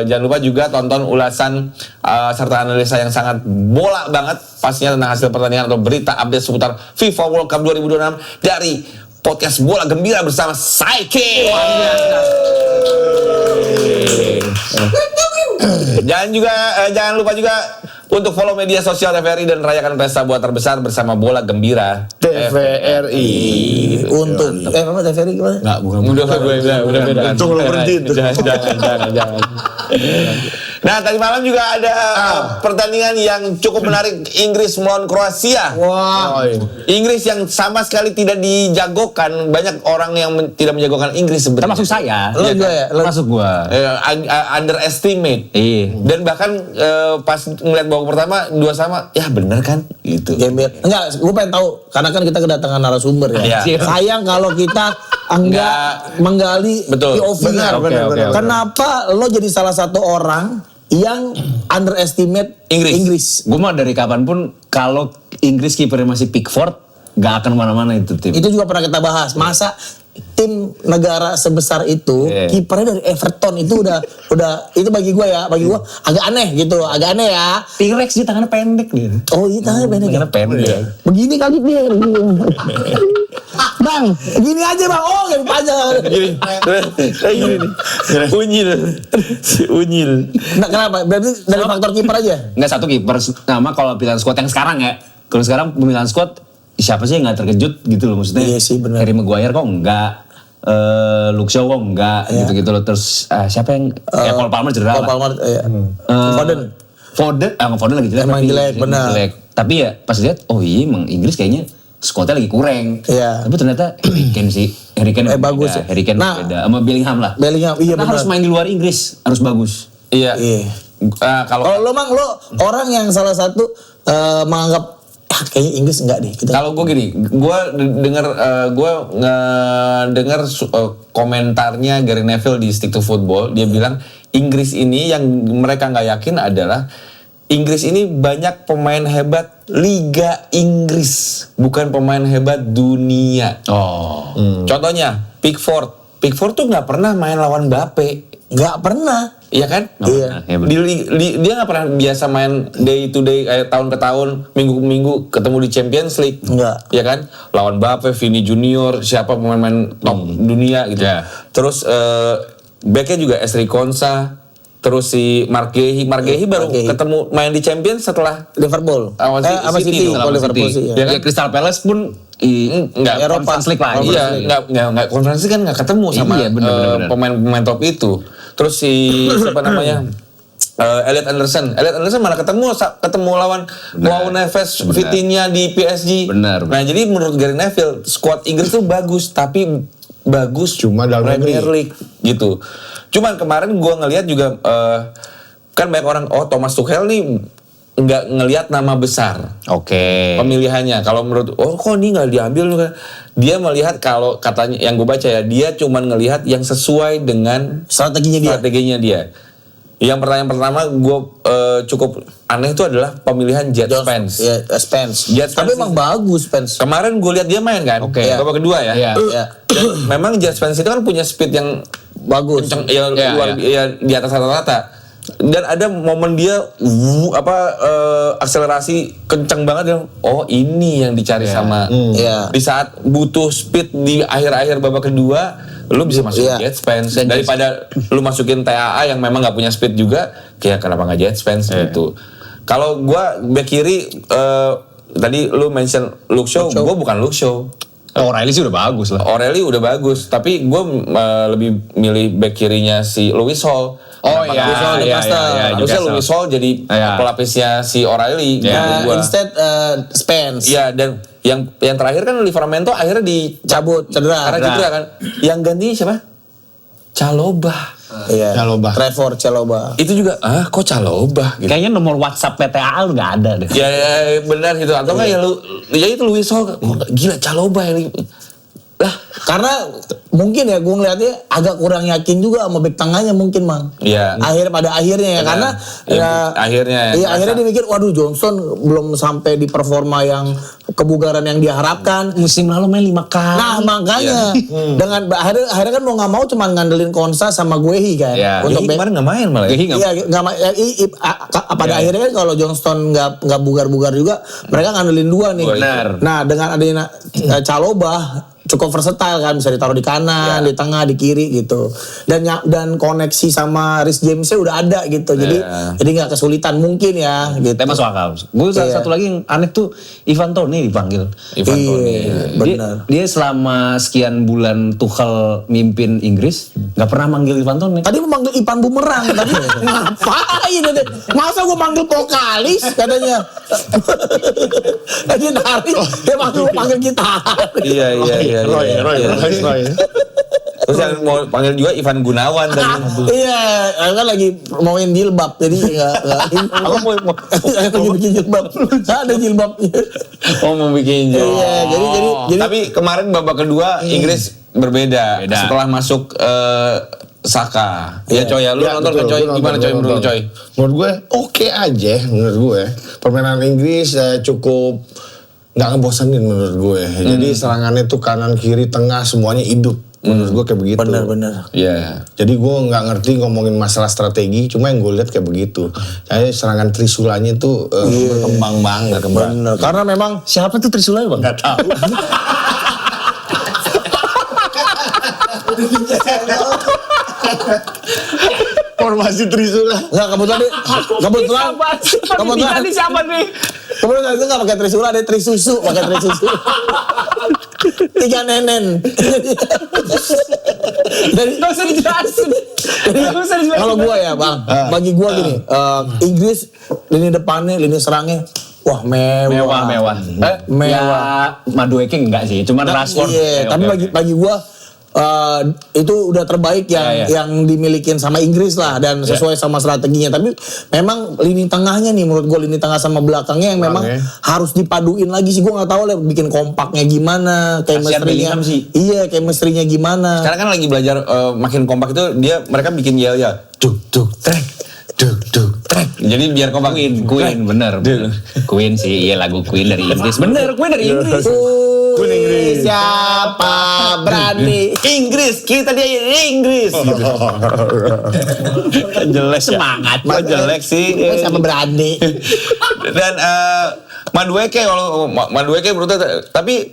Jangan lupa juga tonton ulasan serta analisa yang sangat bola banget pastinya tentang hasil pertandingan atau berita update seputar FIFA World Cup 2026 dari podcast Bola Gembira bersama Saiki. Jangan lupa juga untuk follow media sosial TVRI dan rayakan pesta buat terbesar bersama Bola Gembira TVRI. Untuk apa TVRI gimana? Enggak, bukan. Udah beda. Untung lo berhenti itu. Jangan. Nah, tadi malam juga ada pertandingan yang cukup menarik, Inggris melawan Kroasia. Wah. Inggris yang sama sekali tidak dijagokan, banyak orang yang tidak menjagokan Inggris sebenarnya. Termasuk saya. Lo juga ya? Termasuk gua. Underestimate. Iya. Dan bahkan pas ngeliat babak pertama 2 sama, ya bener kan? Gitu. Enggak, gue pengen tahu karena kan kita kedatangan narasumber ya. Iya. Sayang kalau kita enggak menggali Betul. POV. Benar. Kenapa lo jadi salah satu orang yang underestimate Inggris? Gue mah dari kapanpun kalau Inggris kipernya masih Pickford, gak akan mana-mana itu tim. Itu juga pernah kita bahas. Masa tim negara sebesar itu kipernya dari Everton itu udah itu bagi gue agak aneh gitu, agak aneh ya. T-Rex dia tangannya pendek dia. Oh iya tangannya pendek. Tangannya pendek. Begini kali dia. Bang, gini aja bang. Oh yang panjang. Gini nih. Unyil. Nah, kenapa? Berarti dari faktor kiper aja? Nggak satu kiper. Nama kalau pilihan squad yang sekarang ya. Kalau sekarang pemilihan squad siapa sih yang nggak terkejut gitu loh maksudnya. Iya sih, benar. Harry Maguire kok enggak. Luke Shaw kok enggak gitu-gitu loh. Terus siapa yang Cole Palmer cedera Cole lah. Palmer, iya. Foden lagi jelek. Emang jelek, benar. Tapi ya pas lihat, oh iya emang Inggris kayaknya squadnya lagi kurang. Iya. Tapi ternyata Harry Kane bagus beda. ya. Harry Kane Nah, beda. Sama Bellingham lah. Bellingham, iya Kita benar. harus main di luar Inggris, harus bagus. Iya. Iya. Kalau Kalau lo mang, lo orang yang salah satu menganggap kayaknya Inggris enggak deh. Kalau gue gini, gue dengar komentarnya Gary Neville di Stick to Football, dia bilang Inggris ini yang mereka nggak yakin adalah Inggris ini banyak pemain hebat Liga Inggris, bukan pemain hebat dunia. Oh. Contohnya Pickford tuh nggak pernah main lawan Mbappe. Nggak pernah. Iya kan? Iya. Dia nggak pernah biasa main day to day kayak tahun ke tahun, minggu ke minggu ketemu di Champions League. Enggak. Iya kan? Lawan Mbappe, Vini Junior, siapa pemain-pemain top dunia gitu. Yeah. Terus backnya juga Ezri Konsa. Terus si Mark Guehi baru ketemu main di Champions setelah Liverpool. Sama City. dong. Kalau Liverpool sih. Ya kan? Ya Crystal Palace pun Enggak Eropa. Conference League lah. Iya, enggak konferensi kan enggak ketemu sama Iya, bener. pemain-pemain top itu. Terus si siapa namanya? Elliot Anderson malah ketemu lawan Neves, Vitinha di PSG. Benar. Nah, jadi menurut Gary Neville, squad Inggris tuh bagus, tapi bagus Cuma dalam Premier negeri. League gitu. Cuman kemarin gua ngelihat juga kan banyak orang Thomas Tuchel nih nggak ngelihat nama besar. Oke. Pemilihannya kalau menurut kok ini nggak diambil, dia melihat kalau katanya yang gue baca ya, dia cuman ngelihat yang sesuai dengan strateginya dia. Yang pertanyaan pertama gue cukup aneh itu adalah pemilihan Jet Spence. Iya, Spence. Jet Spence Tapi emang bagus Spence. Kemarin gue lihat dia main kan, Oke. babak kedua ya. Iya. Iya. Dan memang Jet Spence itu kan punya speed yang Bagus. kenceng, ya, Iya, ya, di atas rata-rata. Dan ada momen dia akselerasi kenceng banget, dia ini yang dicari sama Iya. di saat butuh speed di akhir-akhir babak kedua, lu bisa masukin Jet Spence daripada lu masukin TAA yang memang nggak punya speed juga, kayak kenapa nggak Jet Spence gitu. Kalau gua back kiri tadi lu mention Luke Shaw, gua bukan Luke Shaw. O'Reilly sih udah bagus lah. O'Reilly udah bagus, tapi gue lebih milih back kirinya si Lewis Hall. Oh Kenapa iya, Lewis Hall iya, harusnya Newcastle. Lewis Hall jadi pelapisnya si O'Reilly. menurut gua. Instead Spence. Iya, dan yang terakhir kan Livramento akhirnya Cabut cedera. karena cedera kan. Yang ganti siapa? Chalobah. Iya. Chalobah. Trevor Chalobah. Itu juga kok Chalobah gitu. Kayaknya nomor WhatsApp PTA lu nggak ada deh. Ya benar gitu, atau enggak ya itu Lewis Hall, gila Chalobah ini. Lah, Karena mungkin ya gue ngeliatnya agak kurang yakin juga sama bek tengahnya mungkin Mang. Iya. Pada akhirnya ya, Benar. karena Ya, akhirnya. Iya, akhirnya dia mikir waduh Johnson belum sampai di performa yang kebugaran yang diharapkan. Musim lalu main 5 kali. Nah makanya dengan akhirnya kan mau nggak mau cuma ngandelin Konsa sama Guehi kan Iya. untuk Kemarin nggak main malah. Guehi nggak- Iya, pada akhirnya kan kalau Johnston nggak bugar-bugar juga, mereka ngandelin dua nih. Benar. Nah dengan adanya Chalobah, cukup versatile kan, bisa ditaruh di kanan, di tengah, di kiri gitu. Dan koneksi sama Reece Jamesnya udah ada gitu. Jadi nggak kesulitan mungkin ya gitu. Tapi masuk akal. Gue satu lagi yang aneh tuh Ivan Toney dipanggil. Ivan Toney. Benar. Dia selama sekian bulan Tuchel mimpin Inggris nggak pernah manggil Ivan Toney. Tadi mau manggil Ivan Bumerang, tapi ngapain deh? Masa gue manggil vokalis katanya? Dia narik, dia manggil gitar. Iya. Roy. Terus yang mau panggil juga Ivan Gunawan tadi. Iya, kan lagi mauin jilbab, jadi nggak. Aku mau Lagi bikin jilbab, ada jilbabnya. mau bikin jilbab. Iya, jadi. Tapi kemarin babak kedua Inggris berbeda. Setelah masuk Saka. Ya coy ya, lu nonton kan coy? Gimana coy menurut coy? Menurut gue oke aja menurut gue. Permainan Inggris cukup nggak ngebosenin menurut gue. Jadi serangannya tuh kanan kiri tengah semuanya hidup. Menurut gue kayak begitu. Benar. Iya. Jadi gue nggak ngerti ngomongin masalah strategi, cuma yang gue lihat kayak begitu. Kayak serangan Trisulanya tuh berkembang banget. Benar. Karena memang Siapa tuh Trisula bang? Nggak tahu. Formasi Trisula. nggak kebetulan Siapa nih? kebetulan itu nggak pakai Trisula, ada Trisusu, pakai Trisusu. 3 nenen. Gak usah dijelasin. Kalau gua ya bang, bagi gua gini, Inggris lini depannya, lini serangnya, wah mewah. Ya Madueke enggak sih, cuman Rashford. Iya, tapi bagi gua itu udah terbaik yang dimilikin sama Inggris lah dan sesuai sama strateginya. Tapi memang lini tengahnya nih menurut gue, lini tengah sama belakangnya yang memang harus dipaduin lagi sih. Gue nggak tahu lah bikin kompaknya gimana, chemistry-nya. Iya, chemistry-nya gimana. Sekarang kan lagi belajar makin kompak itu mereka bikin yel ya. Duk trek. Jadi biar kompak. Queen bener. Queen sih, iya lagu Queen dari Inggris. Bener, Queen dari Inggris. Siapa berani? Inggris, kita dia Inggris. Jelek Semangat. Jelek sih. Siapa berani? Dan Madueke menurut tapi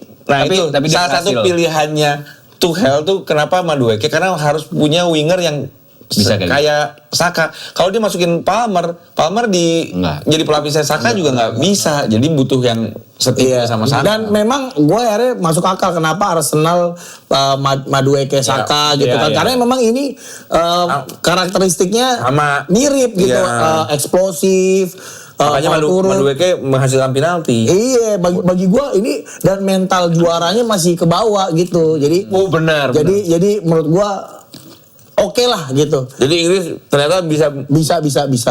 salah satu pilihannya Tuchel tuh kenapa Madueke, karena harus punya winger yang bisa kayak Saka. Kalau dia masukin Palmer jadi pelapisnya Saka juga nggak bisa. Jadi butuh yang setipe sama Saka. Dan memang gue akhirnya masuk akal kenapa Arsenal Madueke Saka gitu kan. Karena memang ini karakteristiknya sama mirip gitu, eksplosif. Makanya Madueke menghasilkan penalti. Iya, bagi gue ini dan mental juaranya masih ke bawah gitu. Jadi benar. Jadi menurut gue oke lah gitu. Jadi Inggris ternyata bisa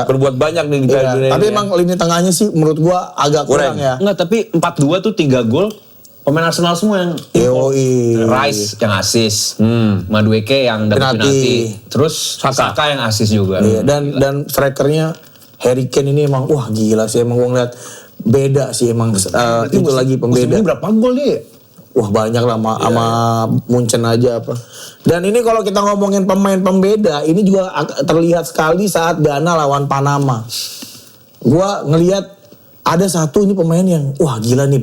berbuat banyak nih di Piala Dunia. Tapi emang lini tengahnya sih menurut gua agak kurang ya. Enggak, tapi 4-2 tuh 3 gol pemain Arsenal semua yang Rice yang asis, Madueke yang dapat penalti, terus Saka yang asis juga. Iya, dan strikernya Harry Kane ini emang wah gila sih, emang gua ngeliat beda sih emang itu lagi pembeda. Ini berapa gol dia? Wah banyak lah sama Munchen aja apa. Dan ini kalau kita ngomongin pemain pembeda, ini juga terlihat sekali saat Ghana lawan Panama. Gua ngelihat ada satu ini pemain yang wah gila nih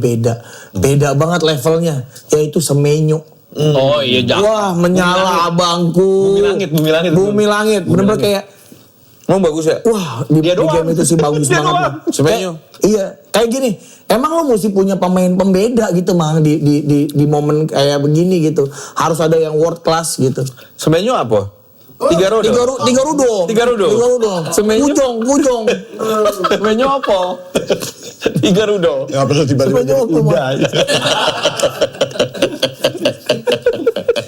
beda banget levelnya, yaitu Semenyo. Oh iya, wah menyala abangku. Bumi langit. Bener-bener kayak bagus ya? Wah, di game itu sih bagus banget. Semenyo. Iya, kayak gini. Emang lo mesti punya pemain pembeda gitu, Mang, di momen kayak begini gitu. Harus ada yang world class gitu. Semenyo apa? Tiga rudo. Semenyo Kujong. Semenyo apa? Tiga rudo. Ya apa tiba-tiba udah.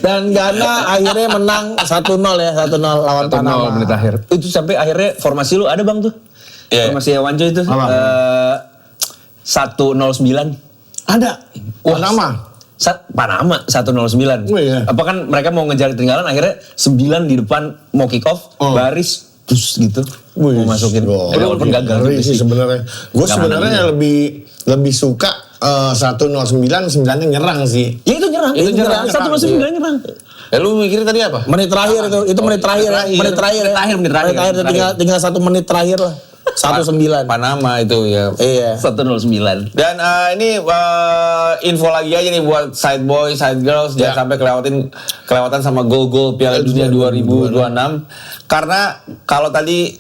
Dan Ghana akhirnya menang 1-0 ya, 1-0 lawan Panama. Menit akhir. Itu sampai akhirnya formasi lu ada Bang tuh. Formasi Wanjo itu. 109. Ada. Panama 109. Oh, iya. Apa kan mereka mau ngejar ketinggalan, akhirnya 9 di depan mau kick off, baris bus gitu. Mau masukin. Walaupun gagal sih sebenarnya. Gue sebenarnya lebih suka 109 9-nya nyerang sih. Ya itu nyerang. 109 nyerang. Lu mikir tadi apa? Menit terakhir itu menit terakhir. Tinggal 1 menit terakhir lah. 19. Panama itu ya. Iya. 109. Dan ini info lagi aja nih buat side boy, side girls, jangan sampai kelewatan sama gol-gol Piala Dunia 2026. Karena kalau tadi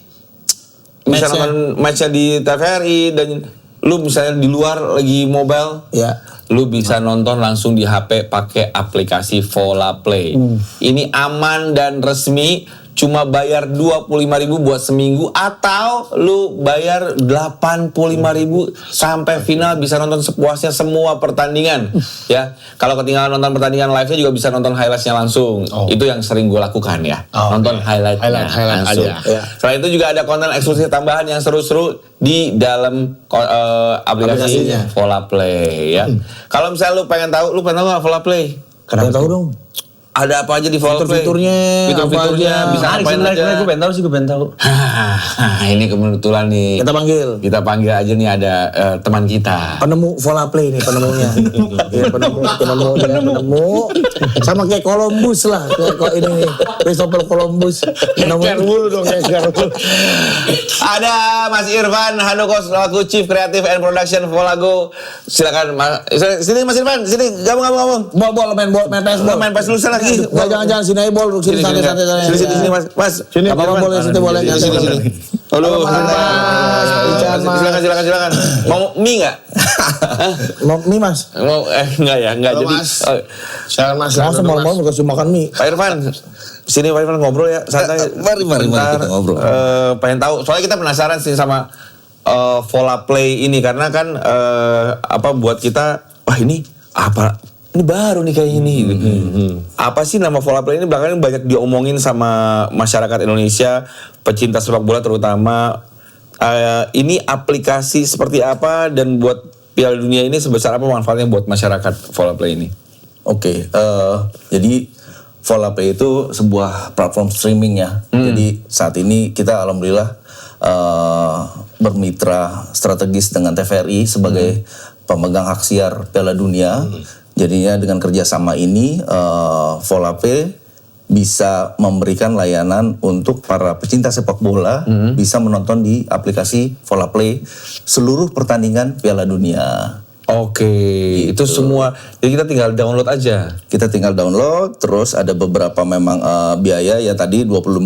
bisa nonton matchnya di TVRI dan lu misalnya di luar lagi mobile, Ya. lu bisa nonton langsung di HP pakai aplikasi Vola Play. Ini aman dan resmi, cuma bayar 25.000 buat seminggu atau lu bayar 85.000 sampai final bisa nonton sepuasnya semua pertandingan. Ya, kalau ketinggalan nonton pertandingan live-nya juga bisa nonton highlights-nya langsung. Itu yang sering gue lakukan ya. Nonton highlight-nya langsung. aja. Selain itu juga ada konten eksklusif tambahan yang seru-seru di dalam aplikasi Aplikasinya. Vola Play ya. Kalau misalnya lu pengen tahu nggak Vola Play? Kadang tahu dong. Ada apa aja di Vola Play? Fitur-fiturnya, Fitur-fiturnya apa aja. bisa Menarik ngapain sebenarnya, aja. gue pengen tahu sih, gue pengen tahu. Ini kebetulan nih. Kita panggil aja nih ada teman kita. Penemu Vola Play nih penemunya. Iya, penemu. Sama kayak Columbus lah. Kayak ini nih, Christopher Columbus. Ngeker dulu dong, ngeker dulu. Ada Mas Irfan Handoko selaku Chief Creative and Production Volago. Silakan sini Mas Irfan, sini gabung. Main PS ball. Main pas lu sana lagi. Jangan sini aja bol, sini santai-santai. Sini Mas. Sini apa boleh situ boleh. Sini. Halo, silakan. Mau mie enggak? Mau mie Mas? Mau enggak Halo, jadi. Mas. Silakan Mas. Masa malam-malam kasih makan mie. Pak Irfan, sini Pak Irfan ngobrol ya, santai. Mari kita ngobrol. Pengen tahu, soalnya kita penasaran sih sama Vola Play ini karena kan buat kita, wah ini apa? Ini baru nih kayak ini. Apa sih nama Vola Play ini belakangan banyak diomongin sama masyarakat Indonesia, pecinta sepak bola terutama. Ini aplikasi seperti apa dan buat Piala Dunia ini sebesar apa manfaatnya buat masyarakat Vola Play ini? Oke, jadi Vola Play itu sebuah platform streaming ya. Jadi saat ini kita alhamdulillah bermitra strategis dengan TVRI sebagai pemegang hak siar Piala Dunia. Jadinya dengan kerjasama ini Vola Play bisa memberikan layanan untuk para pecinta sepak bola bisa menonton di aplikasi Vola Play seluruh pertandingan Piala Dunia. Oke, itu semua. Jadi kita tinggal download aja. Kita tinggal download, terus ada beberapa memang biaya ya tadi 25.000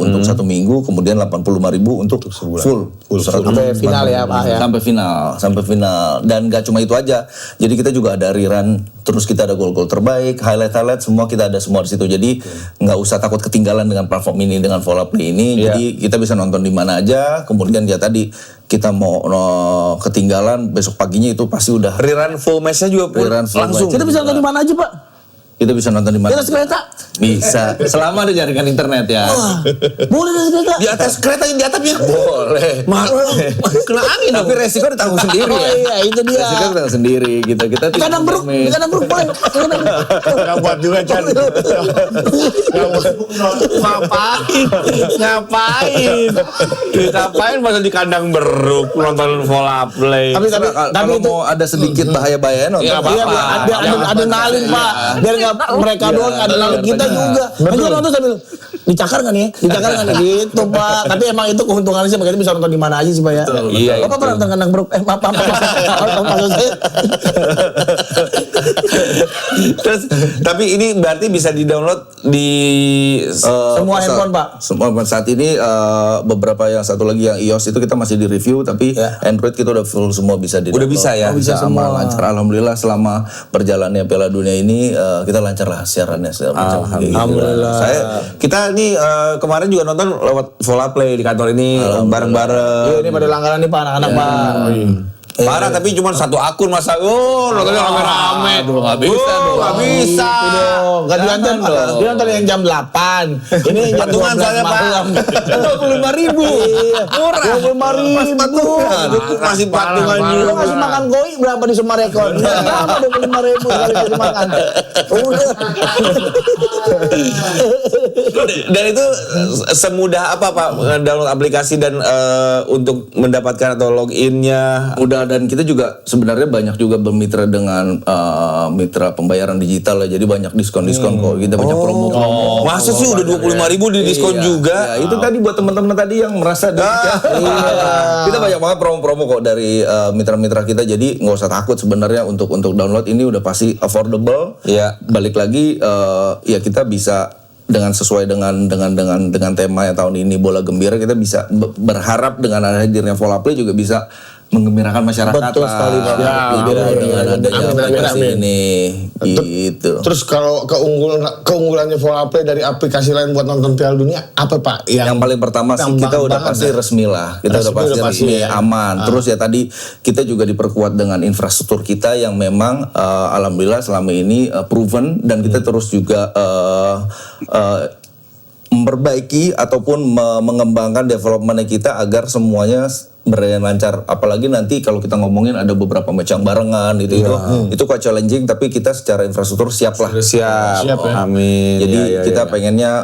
untuk 1 minggu, kemudian 85.000 untuk full. Sampai final ya Pak ya. Sampai final. Dan gak cuma itu aja. Jadi kita juga ada rerun, terus kita ada gol-gol terbaik, highlight semua kita ada semua di situ. Jadi nggak usah takut ketinggalan dengan platform ini, dengan Vola Play ini. Jadi kita bisa nonton di mana aja. Kemudian ya tadi kita mau ketinggalan besok paginya itu pasti udah Rerun full match-nya juga langsung. Kita bisa nonton di mana aja Pak? Kita bisa nonton di mana? Di atas kereta? Bisa. Selama ada jaringan internet ya. Boleh di atas kereta? Di atas kereta di atapnya boleh. Kena angin tapi resiko ditanggung sendiri ya. Iya, itu dia. Resiko ditanggung sendiri gitu. Kita Di kandang beruk boleh. Nggak buat juga Chan. Ngapain masa di kandang beruk nonton Vola Play. Tapi kalau itu mau ada sedikit bahaya-bahaya nonton. Ya, iya, apa-apa. biar ada nalin Pak. Biar nggak mereka doang, ada nalin kita juga. Nanti nonton sambil dicakar kan ya? Dicakar kan gitu Pak. Tapi emang itu keuntungannya sih, makanya bisa nonton di mana aja sih Pak ya. Iya, Bapak pernah nonton kandang beruk? Maaf. Maksud saya. Terus tapi ini berarti bisa di-download di Semua handphone Pak. Semua saat ini beberapa yang satu lagi yang iOS itu kita masih di review, tapi Android kita udah full semua bisa di. Udah bisa ya? Bisa semua. aman, lancar. Alhamdulillah selama berjalannya Piala Dunia ini kita lancar lah siarannya. Alhamdulillah. Kita nih kemarin juga nonton lewat Vola Play di kantor ini bareng-bareng. Ini pada langganan nih Pak, anak-anak Pak. Parah tapi cuma satu akun masa. Nontonnya rame-rame. Aduh, nggak bisa dong. Nggak bisa. Gak diantar, dia nonton yang jam 8. Ini jam Patungan 12 soalnya Pak. malam. 25.000. Murah. 25.000. Masih patungan Lu juga. ngasih makan koi berapa di Sumarekon? Berapa 25.000 kali disuruh makan? Udah. Dan itu semudah apa Pak download aplikasi dan untuk mendapatkan atau loginnya? Mudah, dan kita juga sebenarnya banyak juga bermitra dengan mitra pembayaran digital ya. Jadi banyak diskon-diskon kok. Kita banyak promo-promo. Masa sih udah 25.000 di diskon juga? Ya, itu tadi buat teman-teman tadi yang merasa kita banyak banget promo-promo kok dari mitra-mitra kita. Jadi nggak usah takut sebenarnya untuk download ini udah pasti affordable. Iya. Balik lagi ya kita bisa dengan sesuai dengan tema yang tahun ini bola gembira, kita bisa berharap dengan hadirnya Volaplay juga bisa menggembirakan masyarakat. Betul sekali, Pak. Ya, dengan adanya aplikasi ini gitu. Terus kalau keunggulannya Volaplay dari aplikasi lain buat nonton Piala Dunia apa Pak? Yang paling pertama sih kita udah pasti resmi lah. Kita udah pasti resmi, aman. Terus ya tadi kita juga diperkuat dengan infrastruktur kita yang memang alhamdulillah selama ini proven, dan kita terus juga memperbaiki ataupun mengembangkan development kita agar semuanya berjalan lancar. Apalagi nanti kalau kita ngomongin ada beberapa macam barengan itu quite challenging, tapi kita secara infrastruktur siap lah. Siap ya. Amin. Jadi kita pengennya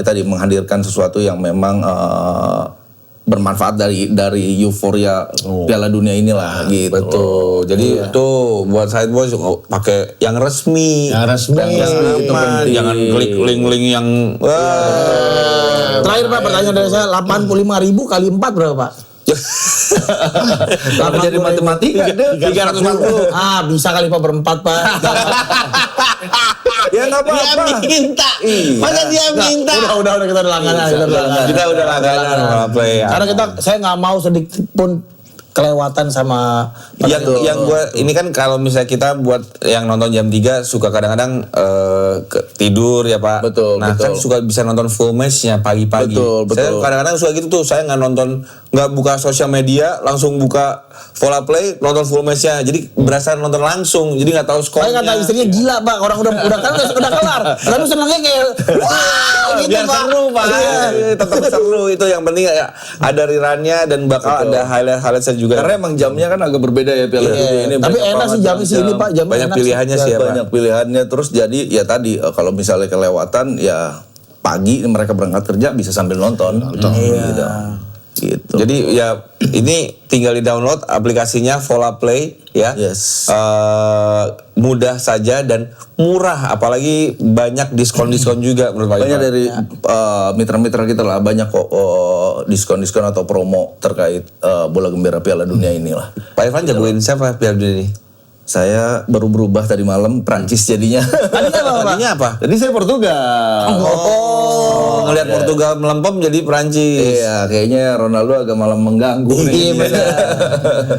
tadi menghadirkan sesuatu yang memang bermanfaat dari euforia Piala Dunia inilah gitu. Betul. Jadi tuh buat Side Boys pakai yang resmi. Yang aman. Jangan klik link-link yang Terakhir Pak, pertanyaan dari saya, 85.000 kali 4 berapa Pak? Kalau jadi matematika 340. Bisa kali Pak berempat Pak. Ya nggak apa-apa. Dia minta. Masa dia minta? Udah kita udah langganan. Kita udah langganan Volaplay. Karena saya nggak mau sedikit pun kelewatan sama yang gue ini kan kalau misalnya kita buat yang nonton jam 3 suka kadang-kadang tidur ya Pak. Betul, nah betul. kan suka bisa nonton full match-nya pagi-pagi. Betul. Saya kadang-kadang suka gitu tuh, saya nggak buka sosial media, langsung buka Volaplay, nonton full match-nya. Jadi berasa nonton langsung, jadi nggak tahu skornya. Saya kata istrinya gila Pak, orang udah kelar. Lalu senangnya kayak wah gitu biar Pak. seru Pak. Tetap seru, itu yang penting ya, ada rerunnya dan bakal ada highlight juga. Karena emang jamnya kan agak berbeda ya Piala Dunia ini. Tapi banyak enak sih banget jamnya sih ini Pak, jamnya banyak enak pilihannya sih ya Pak. banyak pilihannya. Terus jadi ya tadi kalau misalnya kelewatan ya pagi mereka berangkat kerja bisa sambil nonton. Gitu. Jadi ya ini tinggal di-download aplikasinya Volaplay ya. Yes. Mudah saja dan murah, apalagi banyak diskon-diskon juga menurut Pak Banyak Irfan. dari mitra-mitra kita lah, banyak kok diskon-diskon atau promo terkait bola gembira Piala Dunia inilah. Pak Irfan jagoin siapa Piala Dunia ini? Saya baru berubah tadi malam, Prancis jadinya. Tadinya apa? Jadi saya Portugal. Ngelihat Portugal melempem jadi Prancis. Iya, kayaknya Ronaldo agak malam mengganggu. Iya benar.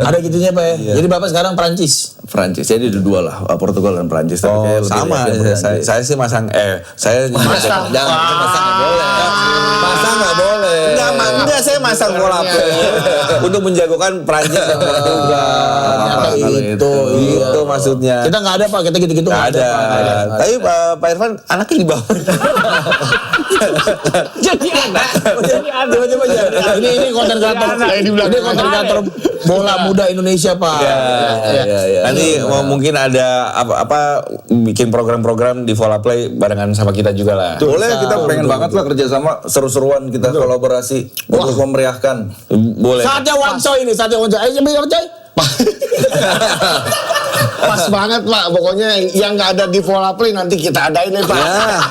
Ada gitunya Pak ya. Jadi Bapak sekarang Prancis. Prancis, jadi ada dua lah, Portugal dan Prancis. Tapi Oh kayak lebih sama, yakin Prancis. saya sih masang saya Masang. jangan masang nggak boleh. Masang nggak boleh. Enggak, saya masang Volaplay untuk menjagokan Prancis dan Portugal. Itu maksudnya. Kita nggak ada Pak, kita gitu-gitu Nggak ada. Tapi Pak Irfan anaknya di bawah. Jadi anak. Coba ini konten kreator. Ini konten kreator bola muda Indonesia Pak. Iya. Nanti mungkin ada apa bikin program-program di Volaplay barengan sama kita juga lah. Boleh, kita pengen banget lah kerjasama, seru-seruan kita kolaborasi untuk memeriahkan. Boleh. Saatnya one coy ini, saatnya one coy. Ayo coba coy. Pas banget Pak, pokoknya yang nggak ada di Volaplay nanti kita adain nih Pak. Ya.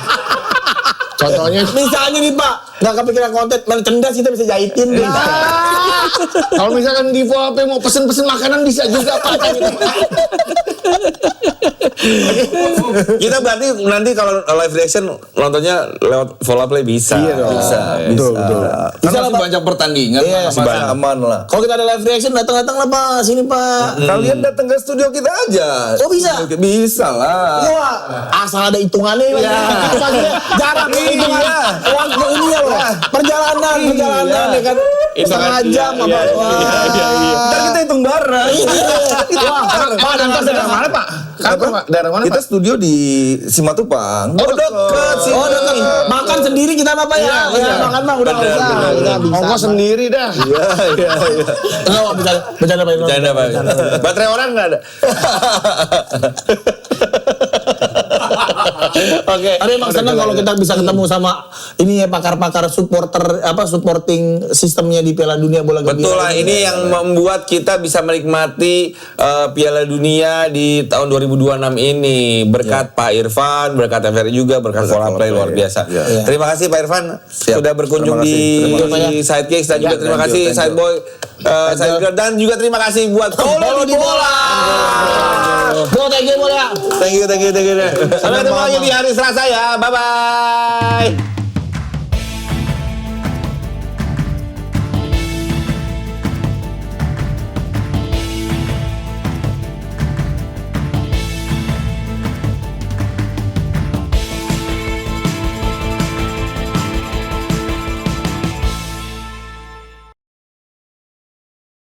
Contohnya Misalnya nih Pak, nggak kepikiran konten, merchandise kita bisa jahitin. kalau misalkan di Volaplay mau pesen-pesen makanan bisa juga Pak. Kita berarti nanti kalau live reaction nontonnya lewat Volaplay bisa. Iya dong. Bisa. Betul. Karena masih banyak pertandingan, masih aman lah. Kalau kita ada live reaction, datang lah Pak, sini Pak. Kalian datang ke studio kita aja. Oh bisa? Bisa lah. Wah, asal ada hitungannya Pak. Jarak hitungan. Waktu ini ya loh. Perjalanan ya kan. Setengah jam apa? Ntar kita hitung bareng. Wah, Pak, Kantor daerah mana Pak? Kantor Pak, daerah mana Kita Pak? studio di Simatupang. Oh dekat sih. Oh dekat. Makan sendiri kita apa ya? Ya makan mah udah nggak usah. Udah bisa. Ongkos sendiri dah. Iya. Enggak bercanda Pak. Bercanda Pak. Baterai orang nggak ada. Oke. Tapi emang senang kalau kita bisa ketemu sama ini ya pakar-pakar supporting sistemnya di Piala Dunia bola gembira. Betul lah, ini yang membuat kita bisa menikmati Piala Dunia di tahun 2026 ini. Berkat Pak Irfan, berkat TVRI juga, berkat Volaplay luar biasa. Terima kasih Pak Irfan sudah berkunjung di Sidekicks, dan juga terima kasih Sideboy, dan juga terima kasih buat Polo di Bola. Thank you bola. Thank you. Sampai ketemu lagi di hari Selasa ya. Bye bye.